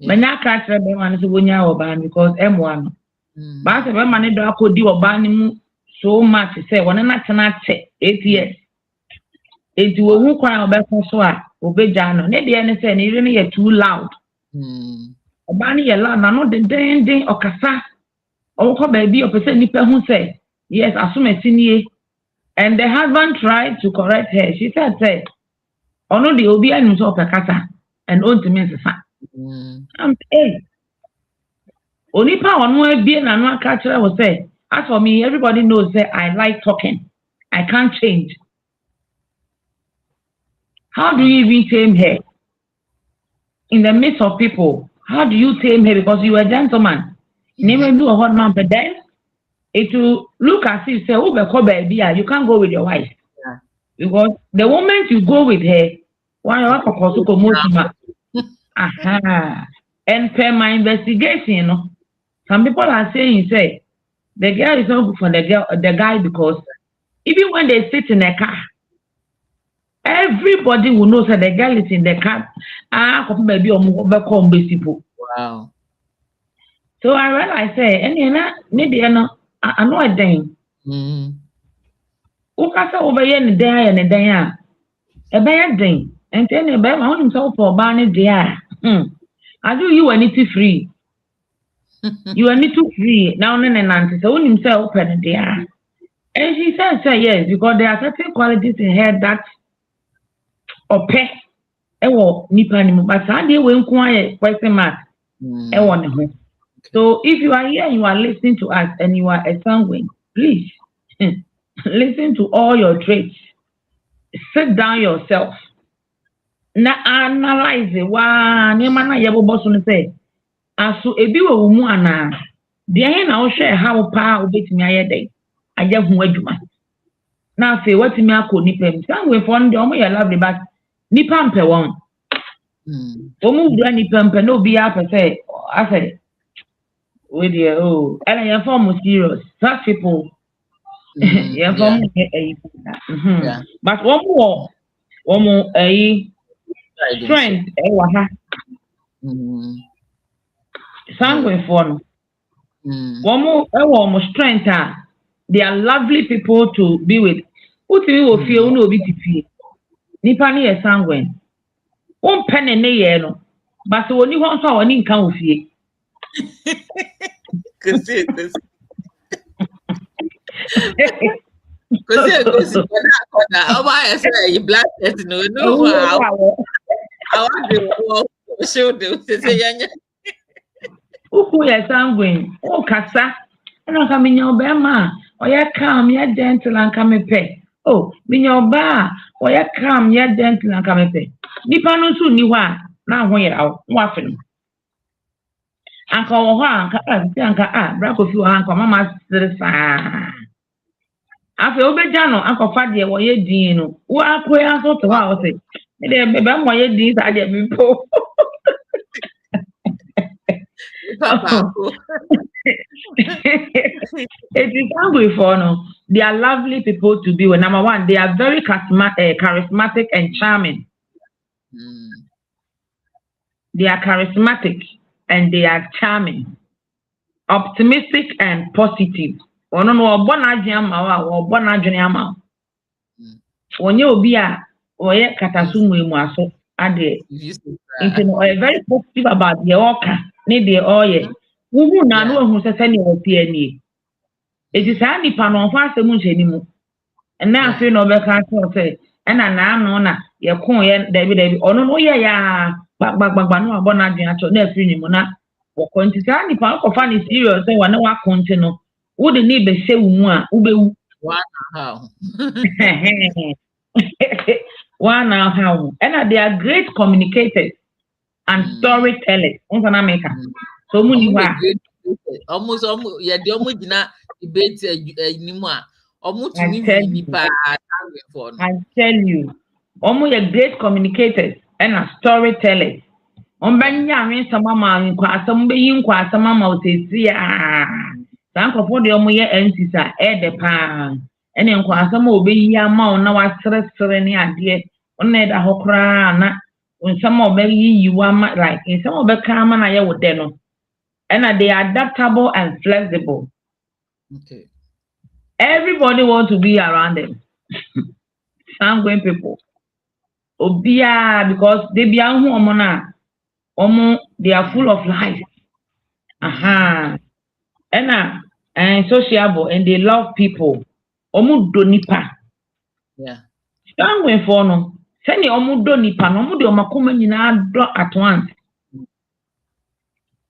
manya ka tre be man so wonya oba because m1 no ba se be man do akodi oba ni mu so much say wona na tena che 8 years enti wo hu kwa obekọ so a obeja no ne de ne say ne ire ne ye too loud oba ni ye loud na no den okasa okọ ba bi opese nipa hu say yes asumesi nie and the husband tried to correct her. She said ono de obi anu so opekasa and ontimi nsesa hey onipa ono abie na no aka kire wo say as for me everybody knows that I like talking. I can't change. How do you even tame her in the midst of people? How do you tame her because you are a gentleman? Never do a hot man, but then it will look as if say, "Oh, baby, you can't go with your wife because the moment you go with her, why you are aha." And per my investigation, you know, some people are saying, say, the girl is not good for the guy because even when they sit in a car, everybody will know that the girl is in the car. Maybe wow. So I realized, say, maybe I know a thing. Ukasa over here in the day and the day, a bad thing, and then a bad on himself for Barney there. I do you a little free. You are little free now and auntie so himself and there. And she said, say yes, because there are certain qualities in her that pay nipa ni but how they won't quiet question mark. So if you are here and you are listening to us and you are a sanguine, please listen to all your traits. Sit down yourself. Na analyze it. Wow, nema na yebo boss no say. Aso ebi wo mu ana. De na wo hwe how pa obetimi ayede. Aye hu adwuma. Na afi watimi akọ nipa mi. Sanguine for no de omo ye lovely but nipa mpe won. Omo wura nipa mpe no bi afa say afa with you oh and you form serious. Such people you form but one more strength sanguine for no one more strength they are lovely people to be with. Who will feel no be to nipa ni e sanguine one pen ne ye no but oni ho so oni nkan ofie Cause I say you black person no I want to show them to say yanya who ya sanguine o kasa na ka menya obema o ya calm ya gentle and come pe oh minyoba or ya come ya dent na kamepe nipa no so ni ho a na ho yera wo afi no anka wo ho anka bra ko fi wo anka mama sere saa afi obeja no anka fa de wo ye din no wo akoya so to wa wo se de be mo ye din sa de bi po Papa. It is angry for no. They are lovely people to be with. Number one, they are very charismatic and charming. They are charismatic and they are charming, optimistic and positive. Ono no obona adwema wa obona adwene ama. Onye obi a oye katasumu emu aso ade. It's very positive about the oka. Ne the oye. Wuhu na no hu sese ne opi ani. It is a nipa no fa asemu nheni mu. Na afi no be ka so say na ano na ye kon ye dabi ono no ye ya gbagba no abo na adwen acho na afi ni mu na wo konti sa nipa ko fa ni serious say wa na wa konti no wo de ni be se wu mu a wo be wu One how. One how. And they are great communicators and storytellers. So many almost yeah, the almost dina debate anymore. Almost to me I tell you, almost a great communicators and a storytellers. Banya me some mama nkwa asam be yin kwa asam mama otesi a san kofo de omo ye entisa e de pa ene nkwa asam obeyi ama na wasresre ne ade onna da hokra na nsam obeyi yiwa ma like nsam obeka ama na ye wode no and they are adaptable and flexible. Okay. Everybody wants to be around them. Sanguine people. Obia because they be they are full of life. And sociable and they love people. Donipa. Yeah. Sanguine for no. Send donipa no de omakuma nyina do at once.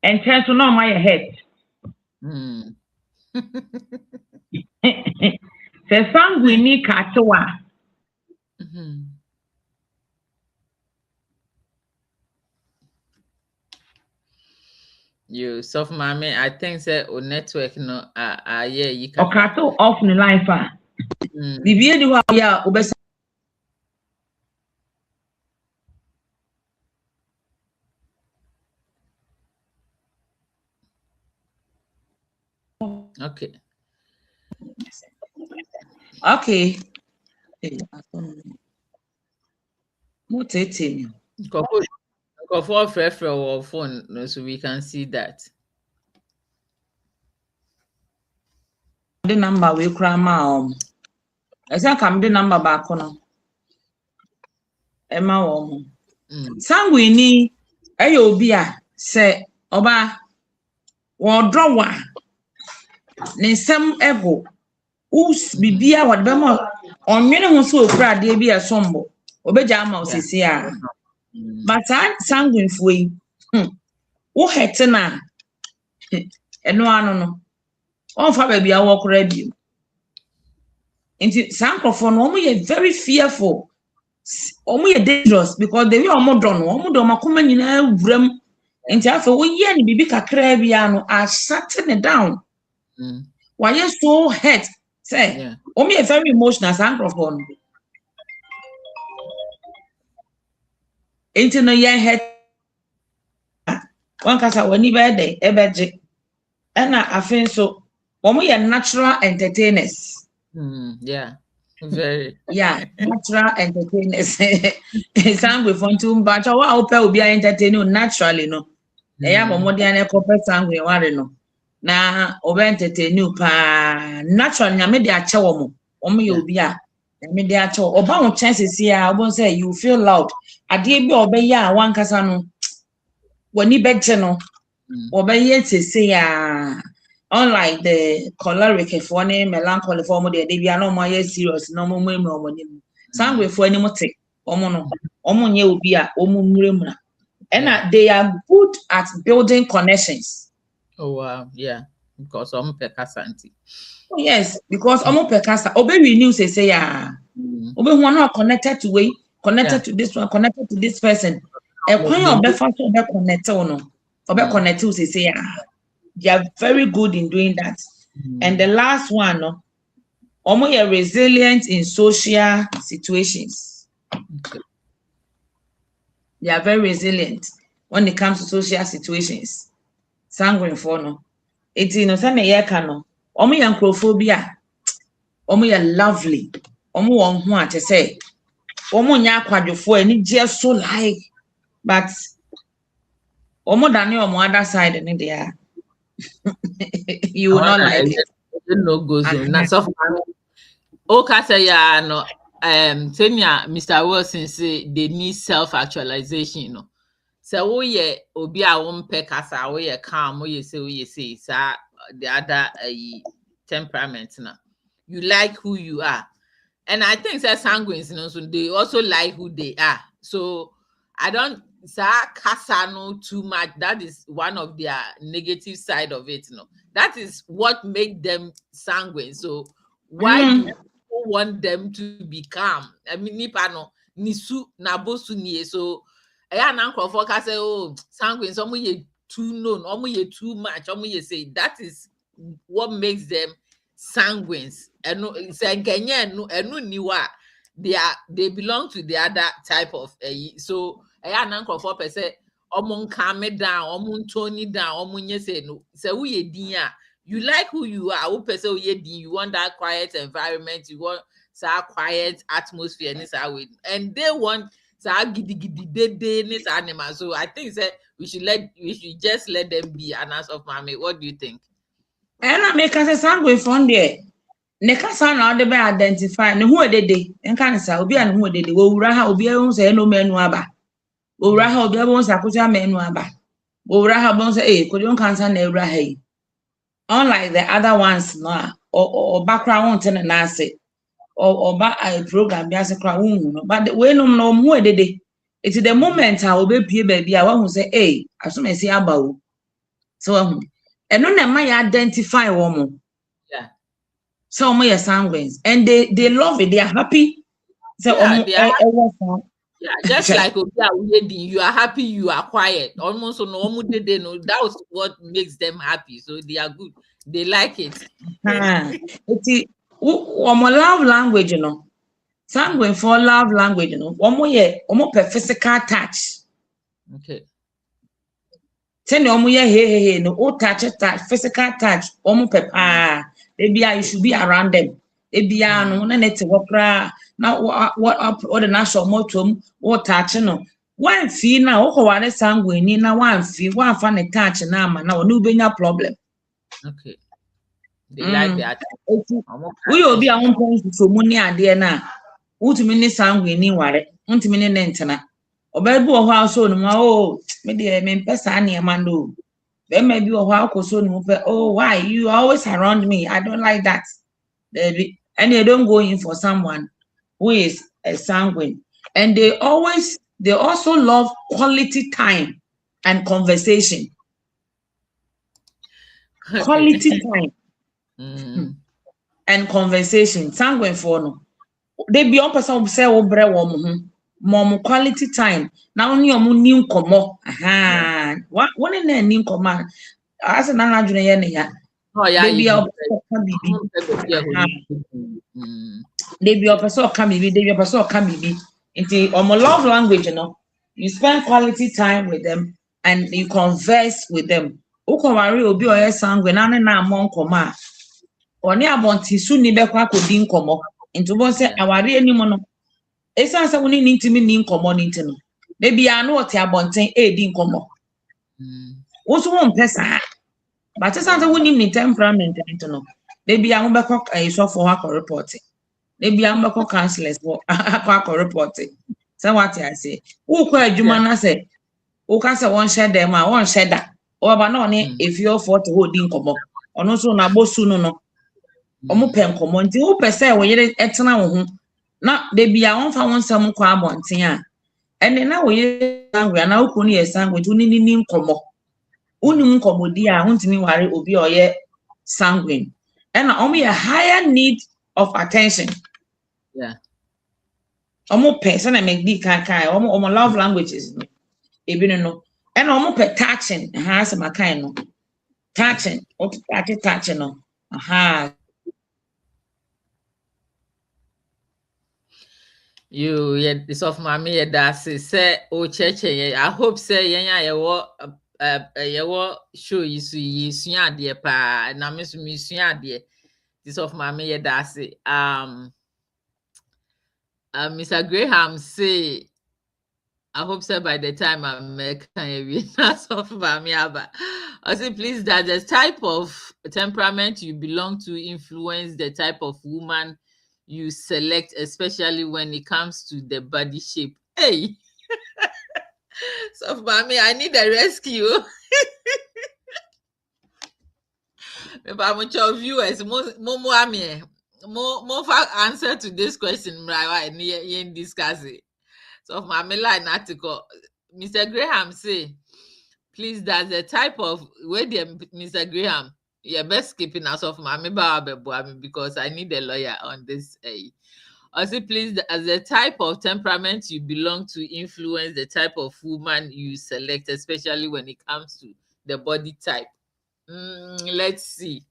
And turn to know my head. Se sanguine katoa. You soft mommy, I think that on network no yeah you can Okato off the life Bibi di wa ya obesa okay. Okay. Mutete. Go for or phone no, so we can see that. The number we cry ma esa kam the number back no. Emma wo. Sanguine eya obi a se oba wo draw ne nsem ego us bibia wode be mo onwene ho so okura de bi esombo obeja ama osisi a but sanguine fuyi wo hete na eno ano no on fa ba bia wo kura bi nti sankrofo no omo ye very fearful omo ye dangerous because they omo do no omo do makoma nyina wuram nti afa wo ye ni bibi kakra bia no a shut it down why you so hurt say omo ye very emotional sankrofo no nti no ye hurt one kasa wani be dey ebeje na afin so omo ye natural entertainers. Yeah, very. Yeah, natural entertainers. Sanguine for two but wa ope obi entertain naturally no. Eya bomo dia na kope sanguine ware no. Na obe entertain pa naturally na me dey ache wo mo. Omo ye obi a me dey ache oba won chances here obo say you feel loud. Ade bi obe ya wan kasa no. Wani beje no. Obe ye sese ya unlike the choleric for any melancholy form de bia no more serious no more sanguine for any mote omo no omo nye obi a omo muremura and they are good at building connections. Oh wow, yeah, because omo pekasa anti. Oh yes, because omo pekasa obe renew say ya Obi who not connected to way, connected to this one, connected to this person. A coin of the first of the connect no, or connect to say, they are very good in doing that. And the last one, no, almost resilient in social situations. They are very resilient when it comes to social situations. Sanguine for no. It's no some no. Almost yankrophobia. Almost lovely. Almost want to say. Almost nya kwadwofo ani just so like, but almost than your other side in there. You will not like it. No goes on. That's of okay, say ya no. Tenya, Mr. Wilson say they need self-actualization. You know, so we ye obi a wompe kasa we ye calm we say sa the other temperament na. You like who you are, and I think that sanguines, you know, so they also like who they are. So I don't say kasa no too much. That is one of their negative side of it. You know, that is what make them sanguine. So why do you want them to be calm? I mean, nipa no nisu na bosu nie. So I na nkrofo ka say, oh, sanguine, some ye too known, omo too much, omo say that is what makes them sanguines. And no, they belong to the other type of so I na nkrofo per se omo calm me down, omo tone down, omo nye say no. Say who ye din a, you like who you are. Who per se who ye din, you want that quiet environment, you want that quiet atmosphere in this way, and they want this animal. So I think that we should just let them be. And as of mommy, what do you think? And I make us a sanguine from there. Nekasa na ode be identify ne hu edede enka ne sa obi an hu edede wo wura ha obi ehun se no manu aba wo wura ha obi ehun sa kuja manu aba wo wura ha bon say ko don cancer na wura ha yi unlike the other ones no or background ten na ase or ba program bi ase kra hu no but we no no hu edede it's the moment ha obi pie ba bi a wa hu say asomesi aba o so hu eno na ma ya identify wo mo. So my sanguines and they love it, they are happy. So just like you are happy, you are quiet. Almost no they know that was what makes them happy. So they are good, they like it. It's love language, you know. Sanguine for love language, you know. One per physical touch. Okay. Send hey no touch physical touch, per maybe you should be around them. Maybe no net wopra now what the national motto what touch no one fee now what sanguine na one fee one fan touch na ma now no benya problem. Okay. They like that. We will be a one point for money ade na utumi ne sanguine ware untumi ne ntena obebu o house no ma me de me pesa na ma no. Then maybe why you always around me? I don't like that. And they don't go in for someone who is a sanguine. And they also love quality time and conversation. Okay. Quality time and conversation. Sanguine for no. They be on person say mom quality time. Now only new komo. What one in a new command as an anajuna ya. Oh yeah, they be a they be a person can be they be a person can be into love language, you know. You spend quality time with them and you converse with them. Ukowari obi oye sanguine na amon koma. Oni abonti su ni be kwa kodin komo. Into bon say awari animo no. Esa say we need to mean community no. Maybe I know what you abonten din komo. Also one person. But just say we need temperament into no. Maybe I be ko so for her reporting. Maybe I be ko counselors for her reporting. So what I say. Who ko adwuma na say. Who can say one share them one share that. Or ba no ni if you for to hold din komo. Ono so na bosu no. Omo pen komo nti who per se we yere etena wo ho. Na they be a one for one some kwa abonten a and then now we angry na ukunu ye sanguine ni nkomo uni nkomodi a huntimi ware obi oye sanguine and only a higher need of attention. Yeah. Omo person na make di kai omo love languages no. Ebi no. And omo pe touching has my kind no. Touching, touching no. Aha. You yeah, this of mommy that's say oh church. I hope say yeah what show you sua de pa na me so me sua de this of mommy that's Mr. Graham say I hope so by the time I'm American, that's off by me. But I say, please, that the type of temperament you belong to influence the type of woman you select, especially when it comes to the body shape. Hey, so for me, I need a rescue. But I'm sure viewers, more answer to this question, right? In discuss it. So for my line article, Mr. Graham say, please, that's the type of where the Mr. Graham, you're best skipping us off my because I need a lawyer on this. I say, please, as the type of temperament you belong to influence the type of woman you select, especially when it comes to the body type. Let's see.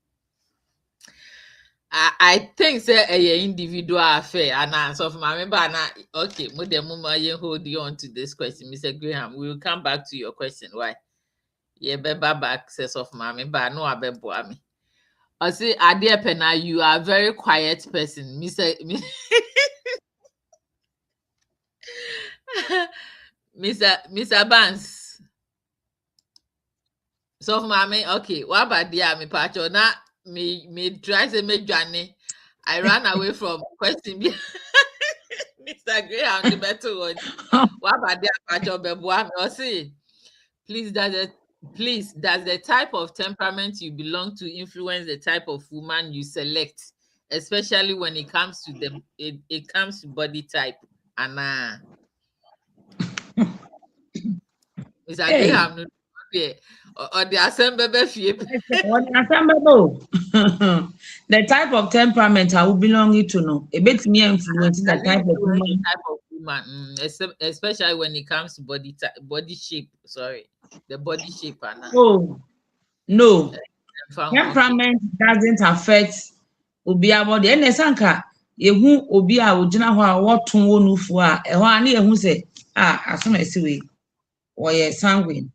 I think say a individual affair and so for my member okay, hold you on to this question, Mr. Graham. We will come back to your question. Why? Yeah, back access of mommy, but no abebo me. I say Adia Pena, you are a very quiet person, Mr. Banks. So for mommy, okay, what about dear me patcho? Now me try to make journey. I ran away from question. Mr. Graham, the better one. What about dear patcho bebo? I say, please, does the type of temperament you belong to influence the type of woman you select, especially when it comes to it comes to body type? Anna, Mr. Hey. Graham, or the assembly fee. The type of temperament I will belong to know. A bit me influence the Does it type of influence the woman. type of woman, especially when it comes to body shape? Sorry, the body shape, Anna. Oh no. Okay, Temperament doesn't affect obi abode. And sanka yehu obi a ogyina ho a woton wo nufu a ɛhɔ a na yehu sɛ asom esi we wɔyɛ sanguine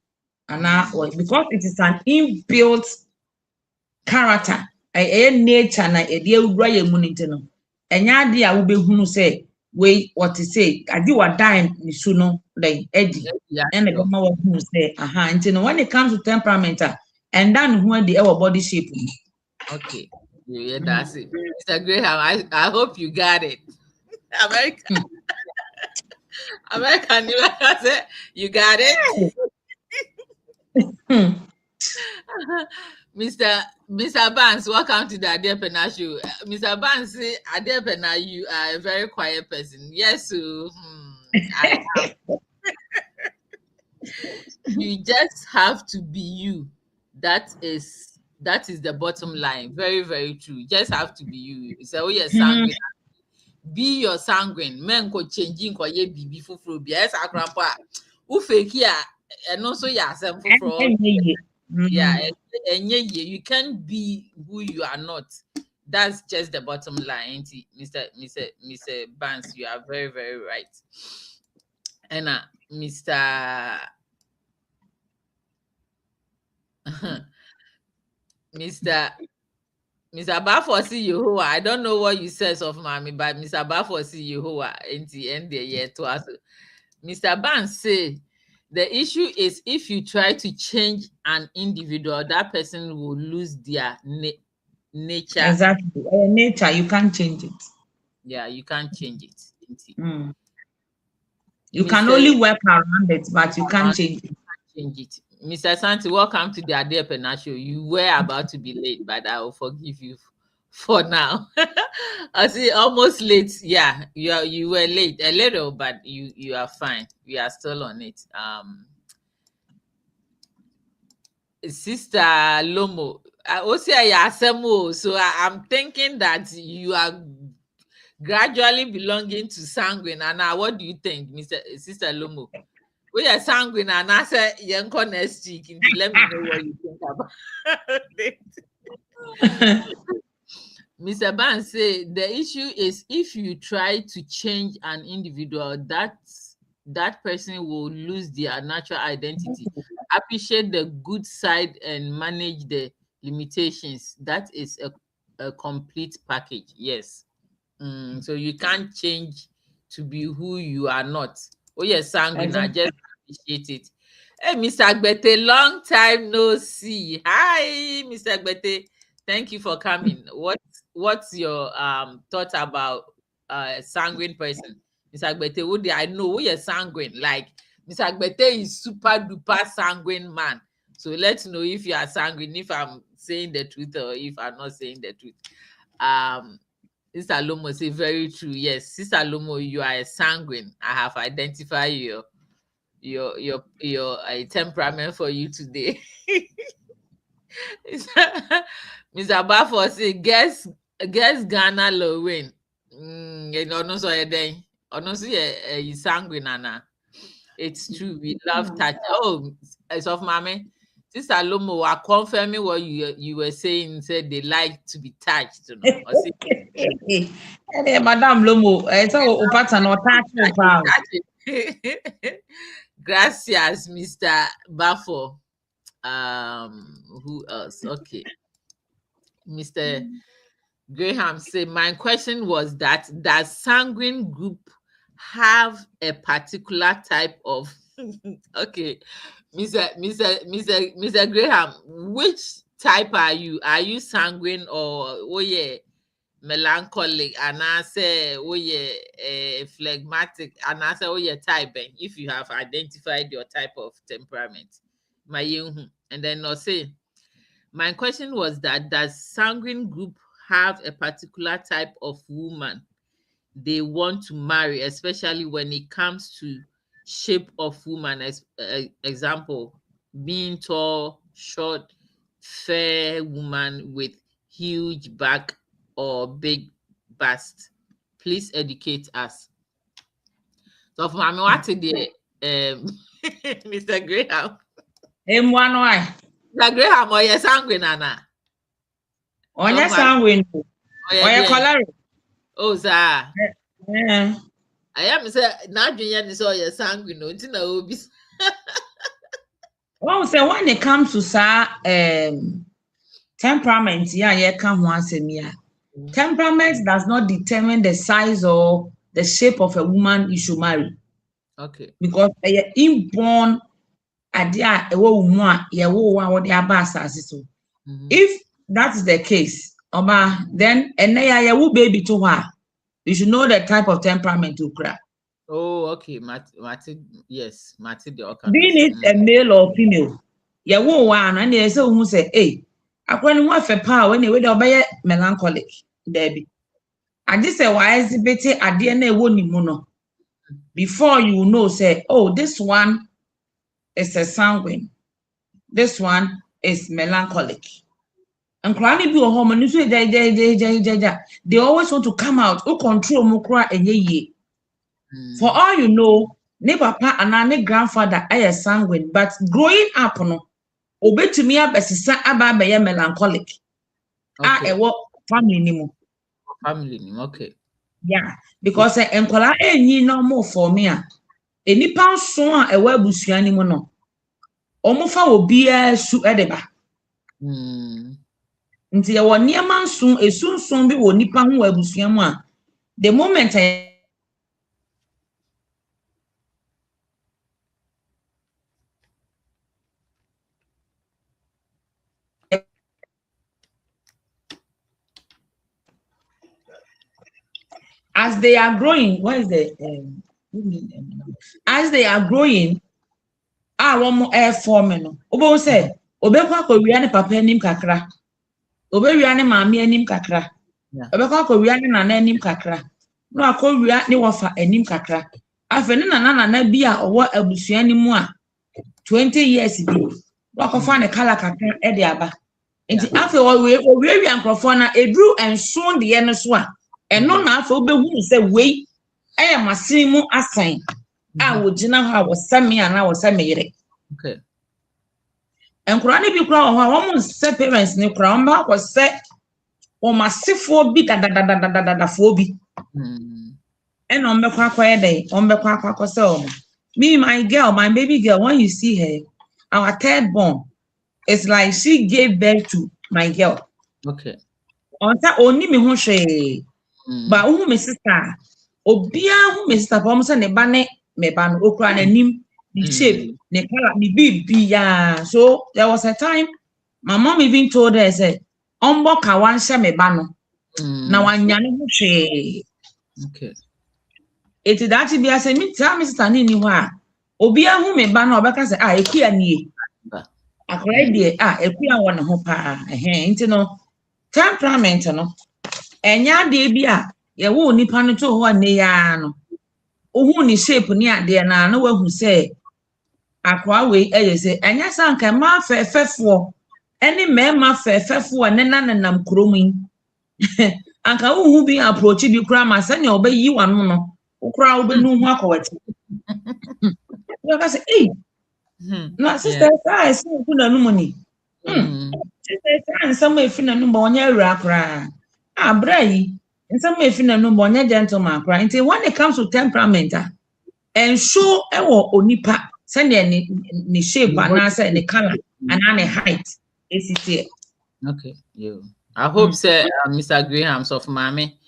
because it is an inbuilt character. Ɛyɛ nature na ɛde awura yɛ mu ne nti no. Ɛnyɛ ade a wobɛhunu sɛ we what to say ade wadan ne su no like edi yeah, ɛna sure. bɛma wɔhunu sɛ nti no when it comes to temperament and then who adi ɛwɔ body shape mu. Okay, yeah, that's it, Mr. Graham. I hope you got it. American, American, you got it. Mr. Barnes, welcome to the Adepena show. Mr. Barnes say Adepena, you are a very quiet person. Yes, so I am. You just have to be you. That is the bottom line. Very, very true. You just have to be you. So you're sanguine. Be your sanguine. Men ko changing ko ye bibi fufuro bi. Yes, akrampa. Who fake here and also yeah, some fufuro. Yeah, and you can't be who you are not. That's just the bottom line, ain't it? Mr. Barnes, you are very, very right. And Mr. Mr. Mr. Bafosi Yehowa, I don't know what you said of mommy, but Mr. Bafosi Yehowa, ain't the end the year to us. Mr. Barnes say the issue is if you try to change an individual, that person will lose their nature. Exactly. Nature, you can't change it. Yeah, you can't change it. You can only work around it, but you can't change it. Mr. Santi, welcome to the Ade Pena show. You were about to be late, but I will forgive you for now. I see almost late. Yeah, you were late a little, but you are fine. We are still on it. Sister Lomo, so I'm thinking that you are gradually belonging to sanguine. And now, what do you think, Sister Lomo? We are sanguine, and I said, "Yanko next week." Let me know what you think about it. Mr. Ban say the issue is if you try to change an individual, that person will lose their natural identity. Appreciate the good side and manage the limitations. That is a complete package. Yes. So you can't change to be who you are not. Oh yes, sanguine. I just appreciate it. Hey, Mr. Agbete, long time no see. Hi, Mr. Agbete. Thank you for coming. What's your thought about sanguine person? Mr. Agbete, I know you're sanguine. Like Mr. Agbete is super duper sanguine man. So let's know if you are sanguine, if I'm saying the truth or if I'm not saying the truth. Sister Lomo say very true. Yes, Sister Lomo, you are a sanguine. I have identified your temperament for you today. Mr. Bafo say guess Ghana lo win. You know, no so then. No so you sanguine Nana. It's true. We love touch. Oh, as of mommy. Sister Lomo are confirming what you were saying. Said they like to be touched, you know. Hey, Madam Lomo, it's all pattern or touch. Gracias, Mr. Bafo. Who else? Okay, Mr. Graham say my question was that does sanguine group have a particular type of okay. Mr. Graham, which type are you? Are you sanguine or melancholic? And I say phlegmatic. And I say type. If you have identified your type of temperament, and then I'll say my question was that does sanguine group have a particular type of woman they want to marry, especially when it comes to shape of woman, as example, being tall, short, fair woman with huge back or big bust? Please educate us. So for me, what the Mr. Graham? Mr. Graham, or your sanguine, Anna? Or your sanguine? Or your color? Oh, sir. I am say now doing so your sanguine no be. Oh, so when it comes to temperament, yeah, can once a year. Temperament does not determine the size or the shape of a woman you should marry. Okay. Because a inborn idea a woman, what they are so. If that is the case, then a baby to her. You should know the type of temperament to cry. Oh, okay. Yes, the being it a male or female, one and there's so who say, hey, I can't want for power when they obey melancholic, Debbie. I just say, why is it better at DNA won't before you know, say, oh, this one is a sanguine, this one is melancholic. And crying be a home and they always want to come out or control Mukra and ye. For all you know, ne papa and ne grandfather are sanguine, but growing up no obey to me abesisa aba melancholic. Okay. Family nimo. Okay. Yeah, because enkola enyi no more for me a enipa so a ewa busua nimo no. Omofa obi su edeba. Nti ye wo niema nso esunsun bi wo nipa ho abusua mu a the moment as they are growing, what is the as they are growing, one more air forming. Obo say, Obekwa ko papa enim kakra. Obewia ne maami enim kakra. Obekwa ko ne nana enim kakra. No akowia ne wofa enim kakra. Afa ne nana bi a owo abusua ni mu a 20 years bi. Wakofa ne kala kakra e de aba. Enti afa owie nkrofo na edru enso de ye no so a ɛno na afɔ wobɛhu sɛ wei ɛyɛ masen mu asan a wogyina hɔ a wɔsɛ me anaa wɔsɛ me yere. Okay. Nkora ne bi kora wɔ hɔ a wɔn nsɛ parents ne kora wɔn ba akɔsɛ wɔn asefoɔ bi dadadadadafoɔ bi. And on the quack, on the quack, so me, my girl, my baby girl, when you see her, our third born, it's like she gave birth to my girl. Okay. On that only me who she, but who my sister, Obia, who my sister, almost and a banner, me ban, okra and him, the shape, the color, the baby, so there was a time my mom even told her, said, on boka one shame me bano. Now I know who she. Okay. It is actually be as a Mr. standing anywhere. Obia who me ban or because I queer me. A great dear, a queer one hopa, a hand, temperament, no. And ya de bia, ya won't nipan to one neano. Oh, ni shape near dear na no one who say, Aqua way, say, and yes, uncle, ma fair for any man, ma fair for and then and I'm crowing. Uncle who be approaching you, grandma, send you obey you one more. Crowd be no more quality. Because no sister, I see you no money. Sister, and some way fin no bonya rakra. Bray, and some way fin no bonya gentleman cry. Until when it comes to temperament, and show onipa, send any shape and answer any color and any height. Is it? Okay, you. I hope say Mr. Graham's of Mammy.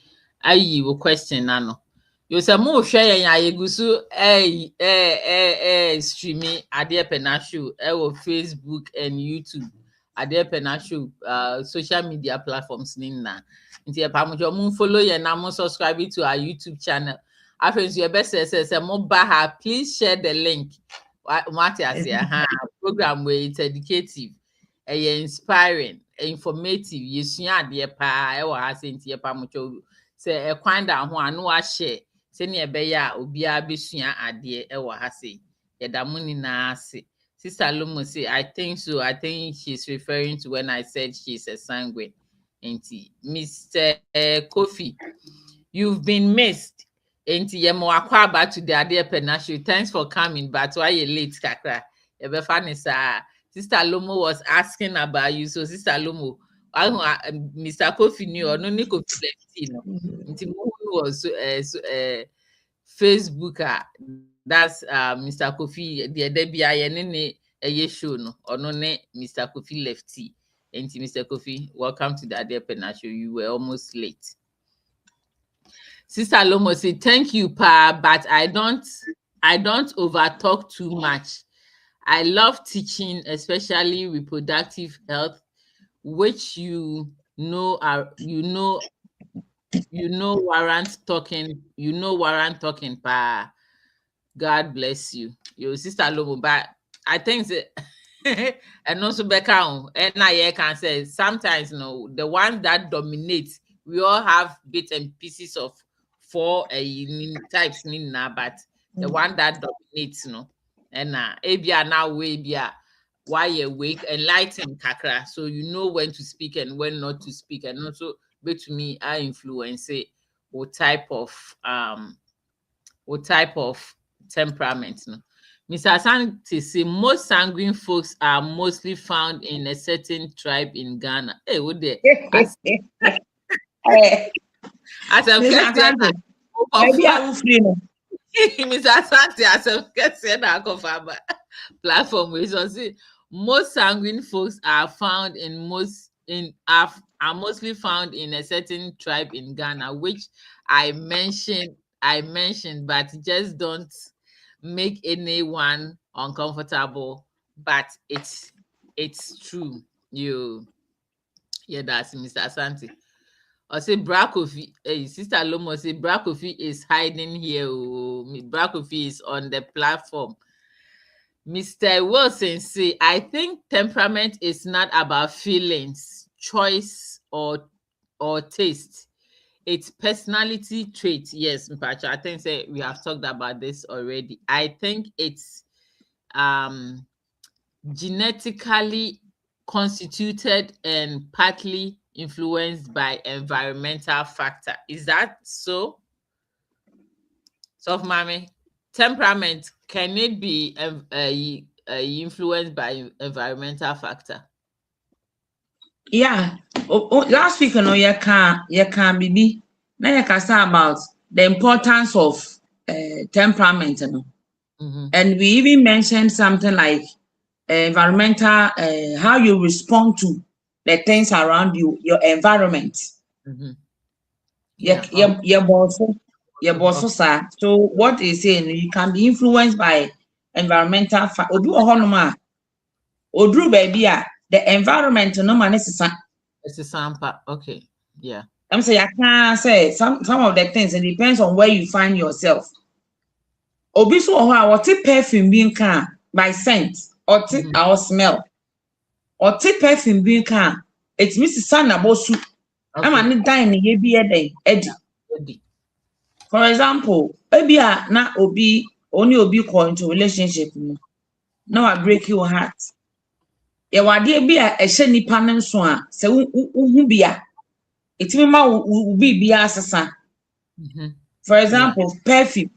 I will question nano. You say more share ya yegusu streaming Ade Penashu Facebook and YouTube Ade Penashu social media platforms ninna. Nti pamujo mun follow ya na mun subscribe to our YouTube channel. After your best say mo baha, please share the link. What I say program where it's educative, inspiring, informative. Yesua ade pa e wa ha se nti pamujo say e kwan da ho anu a share. Senior beya obia besua ade e wa ha se yeda muni na ase. Sister Lomo say I think so. I think she's referring to when I said she's a sanguine. Enti Mr. Kofi, you've been missed. Enti yemo akwa back to the Ade Penashu. Thanks for coming, but why you late kakra? Ebe funny sir. Sister Lomo was asking about you. So Sister Lomo, Mr. Kofi knew or no ni Kofi left, no. Nti was Facebooker. That's Mr. Kofi. The Debbie Ayenene a show no or no ne Mr. Kofi lefty. Nti Mr. Kofi, welcome to the Ade Penashu. You were almost late. Sister Lomo said, thank you, Pa, but I don't overtalk too much. I love teaching, especially reproductive health, which you know warrant talking, Pa. God bless you. Your Sister Lomo, but I think that and also Becca and I can say sometimes the ones that dominate, we all have bits and pieces of four types but the one that dominates and abia now way why you wake enlighten kakra, so you know when to speak and when not to speak, and also bet to me I influence it what type of temperament Mr. Asante say most sanguine folks are mostly found in a certain tribe in Ghana. Hey, what there? As I'm Mr. Asante, as I'm platform we so see most sanguine folks are found are mostly found in a certain tribe in Ghana, which I mentioned, but just don't make anyone uncomfortable. But it's true. That's Mr. Asante. Or say Brakofi, Sister Lomo say Brakofi is hiding here. Brakofi is on the platform. Mr. Wilson say, I think temperament is not about feelings, choice, or taste. It's personality trait. Yes, Mpacho, I think we have talked about this already. I think it's genetically constituted and partly influenced by environmental factor. Is that so? So, mommy, temperament, can it be influenced by environmental factor? Yeah. Last week, you can be. Now you can say about the importance of temperament, and we even mentioned something like environmental, how you respond to the things around you, your environment. Yeah. Your boss, sir. So what is saying, you can be influenced by environmental factor. Odru baby, the environment no man is It's a sample. Okay. Yeah. I'm saying I can't say some of the things. It depends on where you find yourself. Obi so what perfume being can by scent or our smell or perfume being can. It's Mrs. Sana Bosu. I'm an dying ye be a day, Eddie. For example, maybe na obi only obi call into relationship. Now I break your heart. Ya wade bi a ehye nipa ne nso a se hu bia etimi ma wo bibia asesa. For example, perfume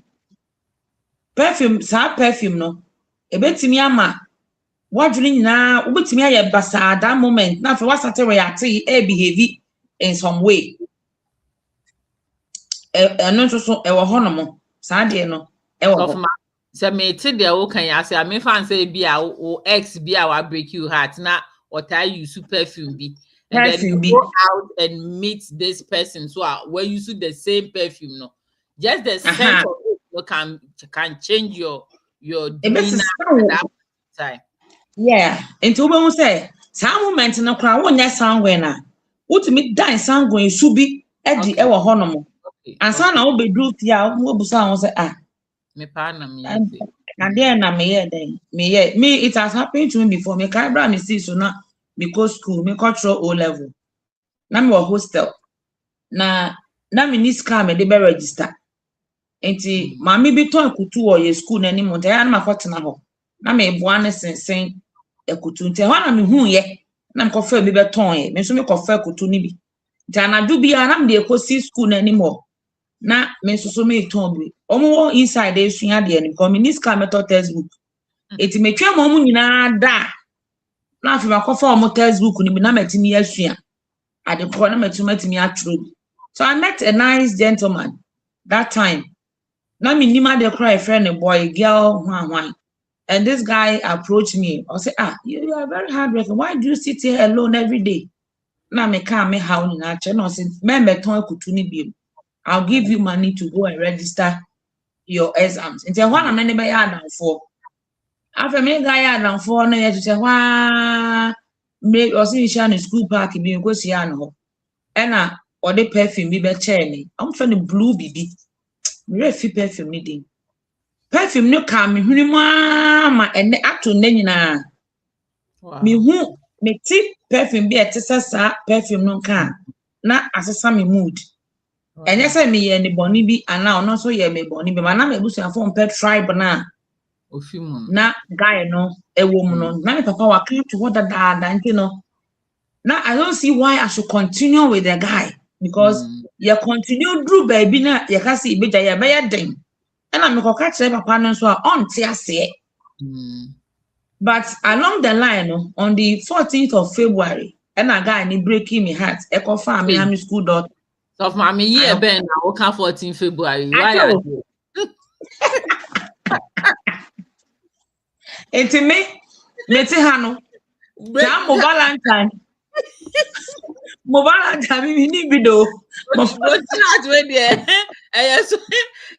sa perfume no ebetimi ama wadwene nyina obetimi aye basa that moment na fe wasate react behave in some way. No so e wo honomo sa de no e wo ho. So me te de wo kan ya say me fan say bi a o ex bi a wa break you heart na or tie you perfume bi and then you go out and meet this person so where you use the same perfume no just the scent of it can change your demeanor at that time. Yeah, into we say some moment no kra wonya sanguine na wotumi dan sanguine su bi edi e wo honom ansa na wo bedru ti a wo busa won say me pa na me and then na me it has happened to me before. Me kai bra me see so na me go school me control O level na me hostel na me ni scam me de be register enti mama bi ton kutu wo ye school na ni mo ta ya na makotena ho na me boa ne sensen ekutu nti ho na me hu ye na me kofa bi beton ye me so me kofa kutu ni bi nti anadu bi na me de ekosi school na ni mo na me so me ton bi omo inside esua de ni ko me ni scam method textbook eti me twa mo nyina da na afi makofa omo textbook ni bi na metimi asua ade ko na metimi atro. So I met a nice gentleman that time. Na me nima de cry friend a boy girl one. And this guy approached me. I say, you are very hardworking. Why do you sit here alone every day? Na me come me how ni na che no say me beton kutu ni bi. I'll give you money to go and register your exams. Nti ho na me be ya dan for. After me guy ya dan for na ye to say wa me o si sha no school park bi go si an ho. Ena or the perfume bi be che me. I'm from the blue bibi. Me refi perfume ni din. Perfume no ka me hunu ma ene ato na nyina. Me hu me ti perfume bi etesa perfume no ka na asesa me mood. Enye say me ye ni boni bi ana ono so ye me boni bi mana me busuafo mpe tribe na ofimu na guy no ewo mu no na me papa wa kan to what da nti no. Now I don't see why I should continue with the guy because you continue drew baby na you can see beja ya be ya den. And I'm go catch papa no so on ti ase. But along the line on the 14th of February and a guy ni breaking me heart e ko fa me ham school dot. So mommy year ben na o kan 14 February why are you? Enti me ti ha no. Ja mo Valentine. Mo Valentine mi ni bido. But not when there.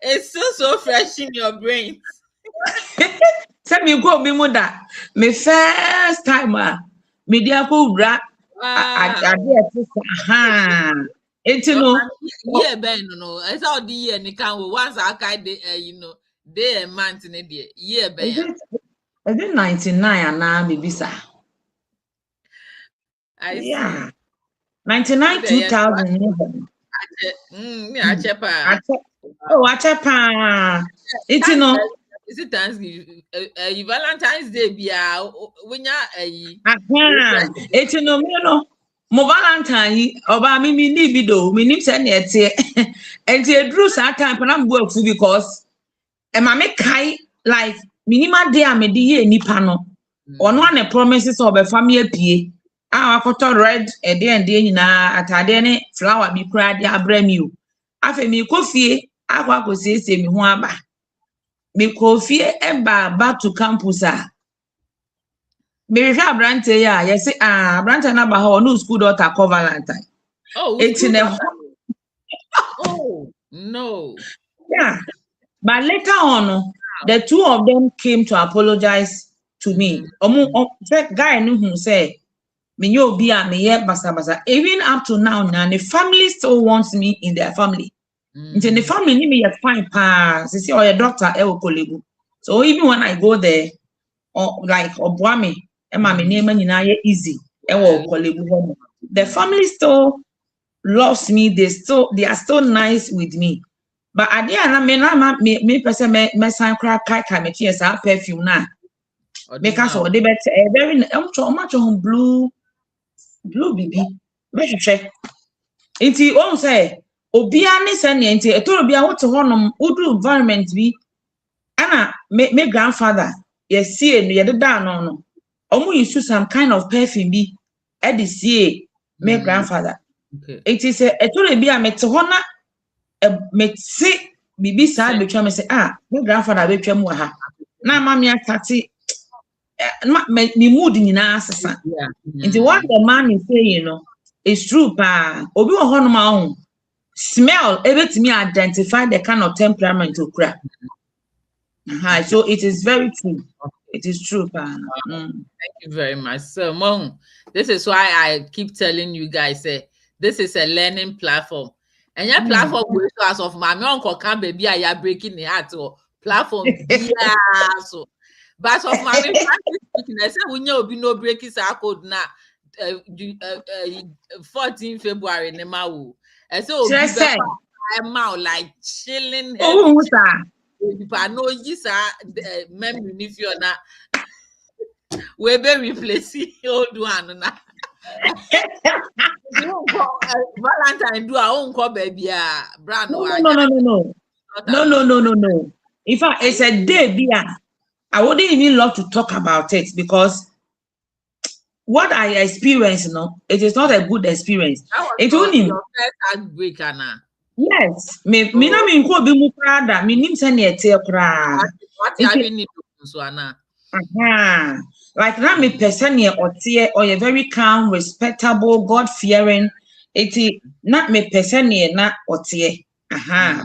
It's so fresh in your brain. Say me go me mother. Me first time me dia ko wura ade eti no yeah ben no I saw the year ni kan once I kind day and month in there year ben is it 99 and bibisa yeah 99 2000 me achepa achepa eti no is it Thanksgiving Valentine's Day bia when ya eti no me no mo Valentine oba me ni bi do me nim se na ete enti edru sa time na mbo afu because e ma me kai like minima day am de ye nipa no ono an promises of a family apie a akoto red e de nyina atade ne flower bi kura de abra mi o afa mi kofie akwa kosiesie mi ho aba mi kofie e back to campus a me hwe abrante ya yes abrante na ba ho no school daughter call Valentine Oh, it's in a oh no. yeah. But later on, the two of them came to apologize to me. Guy knew who say, "Me yo be a me ye basa basa." Even up to now, the family still wants me in their family. Into the family, ni me ye fine pa. Say, "Oh, your doctor, ewo kolegu." So even when I go there, or like Obwami, Emma, me name nyina ye easy. Ewo kolegu. The family still loves me. They are still nice with me. But at the end, me person me sign crack kai me tia sa perfume na. Make us all the better. Very much on blue bibi. Me hwehwe. Nti on say obia ne se ne nti etoro bia wote honom udu environment bi ana me grandfather sie no ye deda no. Omo use some kind of perfume bi e de sie me grandfather. Okay. It is etoro bia me te hona me se bibi sa betwa me say my grandfather betwa mu ha na mama atati me mood nyina asesa nti what the man is saying is true pa obi wo ho no ma ho smell ebetimi identify the kind of temperament okura so it is very true. It is true pa. Thank you very much. So Mom, this is why I keep telling you guys this is a learning platform. And your platform will as of my uncle can baby ya breaking the heart or platform so but of my speaking I said we know be no breaking code now 14 February nemawu and so I'm out like chilling people know you memory if you're not we be replacing old one now. Valentine do our own call baby brand no. In fact, it's a day beer. I wouldn't even love to talk about it because what I experienced, it is not a good experience. It only your first heartbreak, Anna. Yes, me na me nko bi mu krada, me nim se na ete kra. What you having need to so Anna? Like na me person ye otie or a very calm, respectable, God-fearing. Eti na me person ye na otie.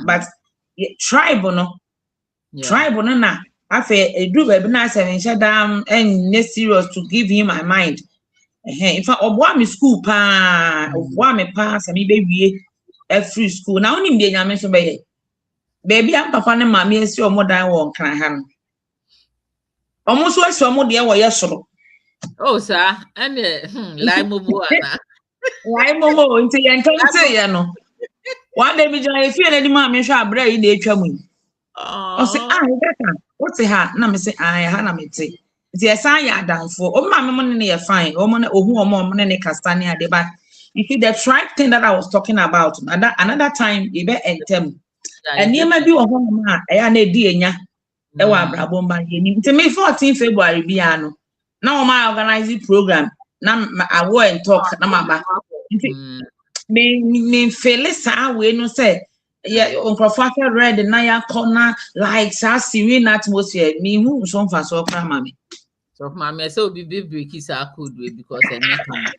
But tribe no. Tribe no na afa edu ba bi na seven shadam and serious to give him my mind. In fact, oboa me school pa, oboa me pa se me be wie every school. Na onim de nyame so be ye. Baby am papa ne mama esi omo dan wo nkran ha no. Omo so esi omo de wo yesoro. Oh sir, and lai momo ana. Lai momo nti ye ntonte ye no. One day bi join fie na di mama hwa abra yi na etwa mu. O say better. What say ha na me say ha na me te. Nti esan ya adanfo. O mama mo ne ye fine. O mo na ohu omo ne kastane ade but you see the tribe thing that I was talking about another time e be entem. And niema bi wo ho ma e na edi enya e wa abrabo mba ye ni. Nti me 14 February bia no. Na o ma organize program na I go and talk na mama. Nti me feel sa we no say yeah, uncrofa red na ya corner like sa serene atmosphere. Me who so fa so kra mama. So mama say obi be break is a code way because enye kan.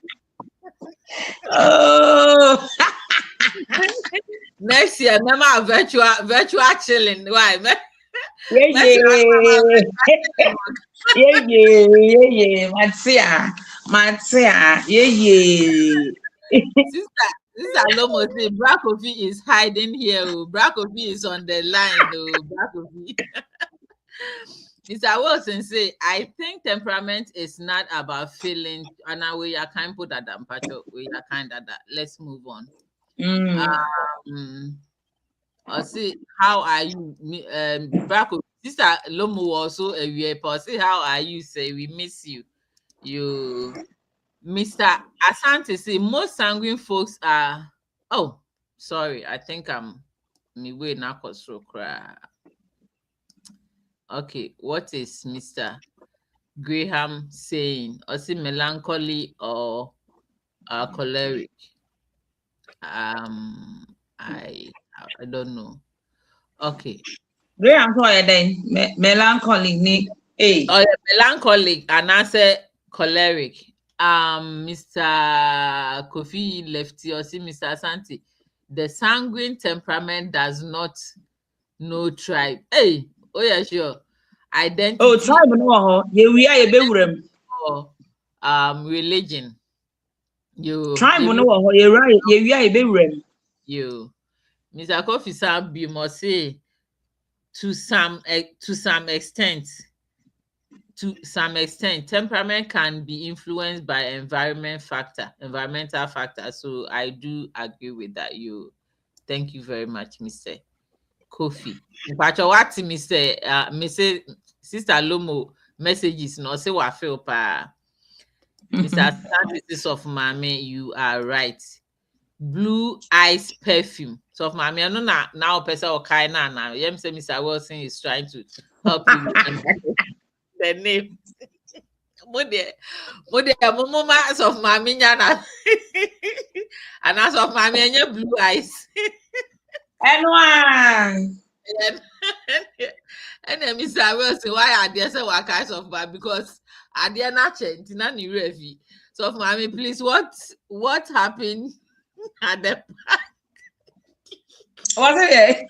Oh. Next year, remember virtual chilling. Why? Yeah. Matia. Sister Lomo say Brakovi is hiding here. Brakovi is on the line. Brakovi. Mr. Wilson say, I think temperament is not about feeling. And now we are kind put that we are kind of that. Let's move on. I'll see how are you, Brakovi. Sister Lomo also a year. See how are you? Say we miss you. Mr. Asante say most sanguine folks are. Oh, sorry. I think I'm me way now. Okay, what is Mr. Graham saying? Or is it melancholy or choleric? I don't know. Okay. Graham so then melancholy ni Oh, yeah, melancholic and answer choleric. Mr. Kofi Lefty or see Mr. Asante. The sanguine temperament does not know tribe. Hey, oh yeah, sure. oh Identity tribe no ho ye wi a ye bewuram or religion. tribe no ho ye wi a ye bewuram Mr. Kofi Sabi must say to some extent, temperament can be influenced by environmental factor. So I do agree with that. Thank you very much, Mr. Kofi. But what Mr. Sister Lomo messages no say what feel pa. Mr. Services of Mame, you are right. Blue Ice perfume. So of Mame, I know now person or kind now. Yem say Mr. Wilson is trying to help you remember the name. Mama of Mame nyana. And as of Mame, any blue eyes. enwa And then Mr. Wilson, why are there so what kinds of bad? Because are there not chanting any review? So of Mame, please, what happened at the was it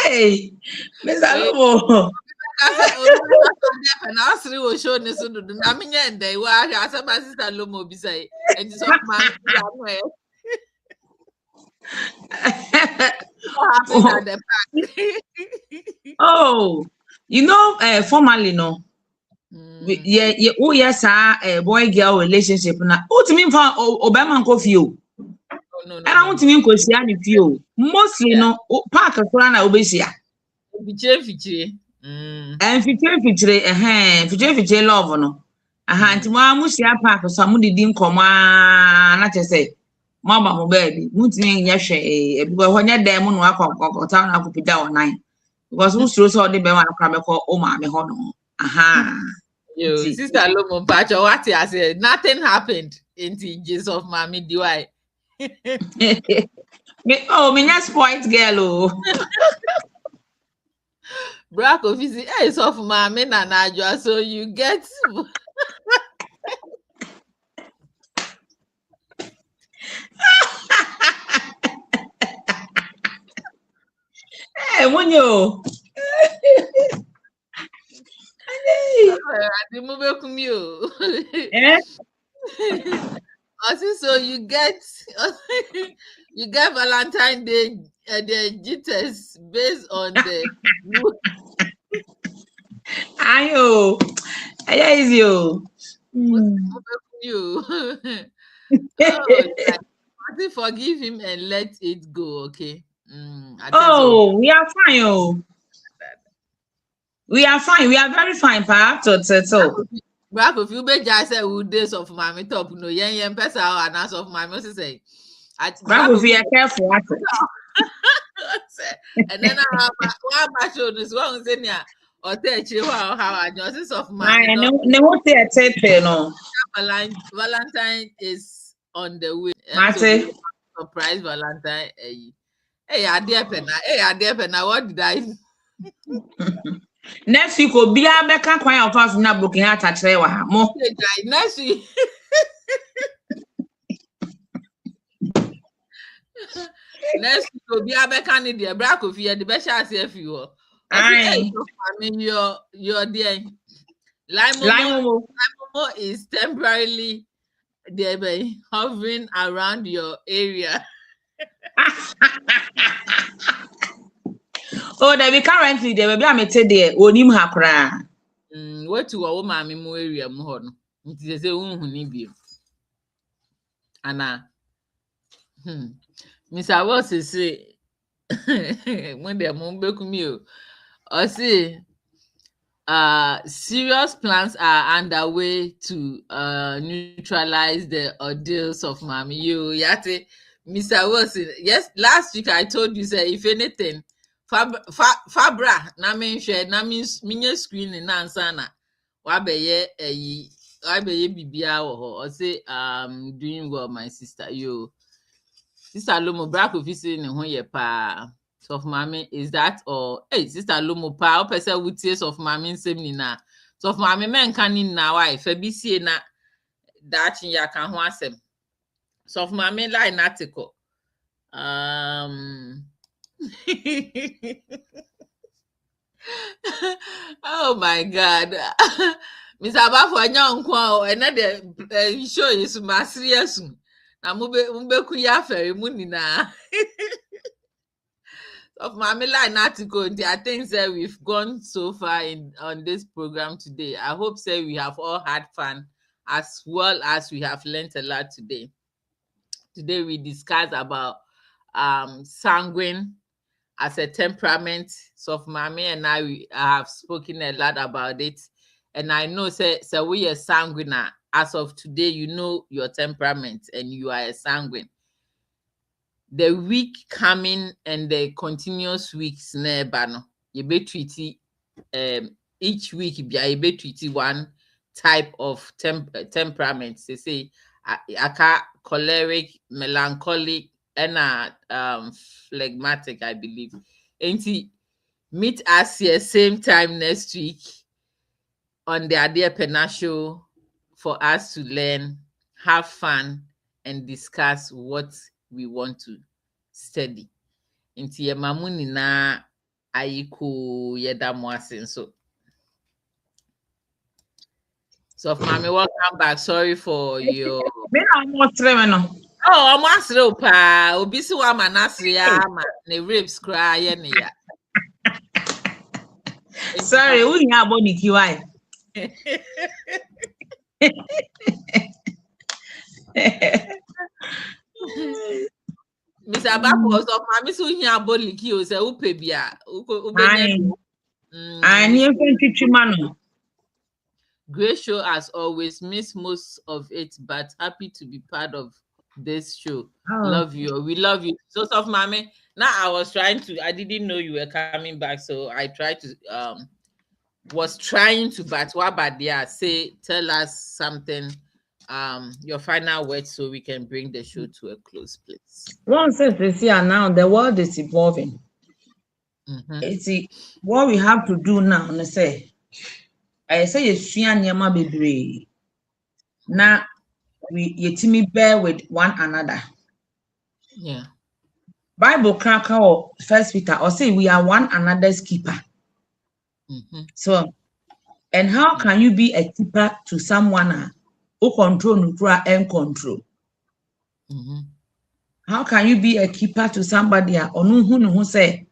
hey Mr. Lobo and I was show this to the Naminya and they were as a sister Lomo beside and just of my what happened at the back. oh you know formally no yeah oh yes boy girl relationship na ultimate fa obama nko fie Oh, no, and I want to mean kwesi ani fie mostly yeah. no park kora na obesia Fiche. and fitre love no aha nti mo amusia park so amudidi nkomo na chese mama mo baby mutimi nya hwe e bi ho nya dem no akọkọta na akọpida online because who so so dey be ma akra be ko o ma me ho no aha Yo, Sister Lomo Pacho, what I said, nothing happened in the Jesus of Mommy DY. me nya spoilt girl oh Brack of hey, of Mommy Nanajua, so you get hey monyo the movie come you. eh Also, so you get Valentine Day the jitters based on the ayo aya easy oh you. Oh, like, forgive him and let it go, okay? oh we are fine oh we are fine we are very fine pa so Brack of you be just say who days of mommy top no yen person and as of mommy say Brack of you careful and then I one show this one say near or tell you how I just of mommy ne ho te no Valentine is on the way. Mate. Surprise Valentine. Hey, dear pena, what did I? Next week obia beka kwan of us na broken heart akere wa ha mo Next week. Next week obia beka ni the Brack of you the best chance if you. I mean you're there. Lime is temporarily there hovering around your area. Oh, there be currently there be amete there onim ha kra. What to wo ma me mo area mo ho no. Nti se unhu ni bi. Ana Mr. Ross say when they mumbekumio. I see. Serious plans are underway to neutralize the ordeals of Mami. You yate, Mr. Wilson. Yes, last week I told you, say, if anything, Fabra, Namin share, Namin minye screen in Nansana, Wabeye Bibia or say, doing well, my sister. You, Sister Lomo, Brack officer in Hoye Pa. Of mommy is that or hey sister Lomo pa o pese wuties of mommy nsem nina so of mommy men kan ni na why fa bi sie na that ya kan ho asem so of mommy line article oh my god Mr. Abafo anya nko and the show is ma serious na mube ku ya fere mu nina of Mami Line article, I think that we've gone so far on this program today. I hope say we have all had fun as well as we have learned a lot today. Today we discussed about sanguine as a temperament. So of Mami and I have spoken a lot about it. And I know say we are sanguine. As of today, you know your temperament and you are a sanguine. The week coming and the continuous weeks never no you be treaty each week you be treaty one type of temperament. They say aka choleric, melancholic, and phlegmatic, I believe. And meet us here same time next week on the Idea Pena show for us to learn, have fun, and discuss what we want to study. Nti ye mamu nyinaa ayiko yeda mo ase nso. So Mami, welcome back. Sorry for your Me na mo treme no. Oh, I'm asre pa. Obi si wa ma nasre ya ma ne ribs cry ye ne ya. Sorry, we nya body kiwai. Mr. Abafo of Mami so hia boliki o se upe bia ubenya. Ani enfentwi mano. Great show as always. Miss most of it, but happy to be part of this show. Love you. We love you. So of Mami. Now I didn't know you were coming back, so I tried to but what about there? Tell us something, your final words so we can bring the show to a close, please. One says this year now the world is evolving. It's what we have to do now. I say yesua nneema bebree. Na we yetimi bear with one another. Yeah. Bible cracker or First Peter or say we are one another's keeper. So, and how can you be a keeper to someone who control nukura and control? How can you be a keeper to somebody who say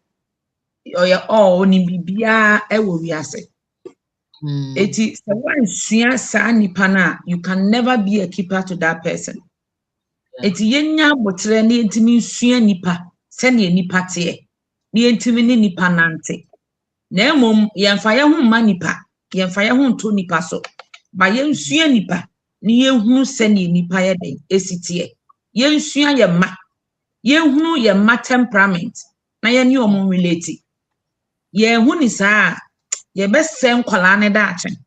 or your own bibia ewo wiase? It is the one nipa you can never be a keeper to that person. It yenya botre ni ntimi sua nipa se ne nipa te ni ntimi ni nipa nante. Na emom yemfa ye ho ma nipa yemfa ye ho nto nipa so ba yensua nipa ni yehunu se ne nipa ye den esite yensua ye ma yehunu ye ma temperament na ye ne omo relate ye hu ni saa ye be se nkwala ne da achen.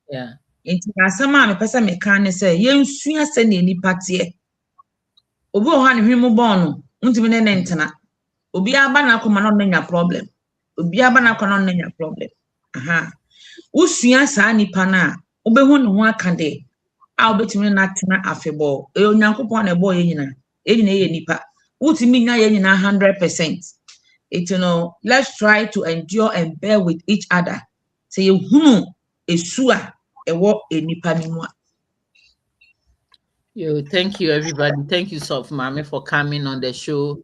Yeah. Enti asema me pese me kan ne se yensua se ne nipa te obi o ha ne hwemu bon no ntimi ne ntena obi aba na akoma no nya problem. Obi aba na akoma no nya problem. Usua saa nipa na obehu ne ho aka de a obetimi na tena afebo e onyankopon na ebo ye nyina ye nipa utimi nya ye nyina 100%. Let's try to endure and bear with each other. Say you hunu esua ewo enipa nimu. Thank you, everybody. Thank you, Soft Mami, for coming on the show.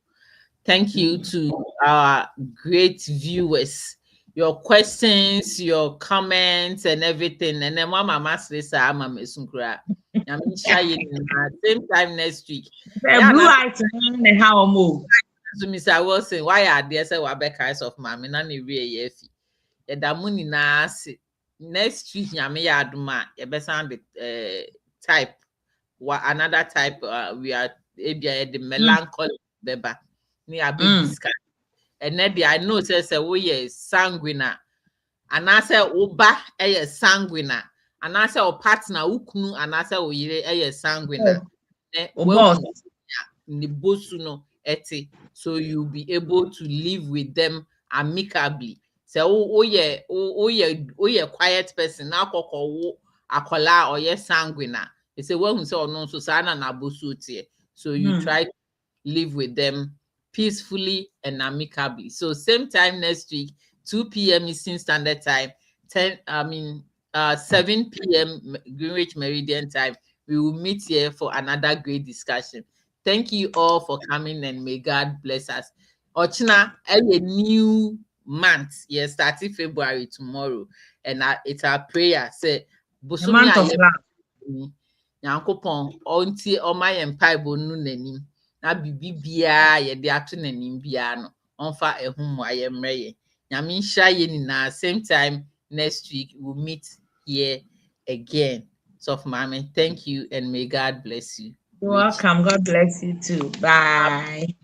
Thank you to our great viewers. Your questions, your comments, and everything. And then Mama says, I'm a mesunkura. I'm shy same time next week. Blue eyes and how move. So Mr. Wilson, why are there say Wabeka of Mammy Nanny Ray Yefi? The money na next week, Yami Aduma, a besan type, what another type we are the melancholy beba near big discount. And then I know says we sanguine, and I say Oba a sanguine, and I say o partner ukunu, and I say o yere a sanguine. Boss. Nibosuno eti, so you'll be able to live with them amicably. So quiet person now koko akola or yes sanguina. They say well so no so sana na bosu. So you try to live with them peacefully and amicably. So same time next week, 2 p.m. Eastern Standard Time, 7 p.m. Greenwich Meridian Time. We will meet here for another great discussion. Thank you all for coming and may God bless us. Ochina, a new month. Yes, starting February tomorrow. And it's our prayer. Say, The month of love. Nyankopon, onti oma yempaibo nu nanim. Na bibi bia ye de ato nanim bia no. Onfa ehum ayemre ye. Nyame nhya ye nyina. Same time next week we'll meet here again. So, Mama, thank you and may God bless you. You're welcome. God bless you too. Bye.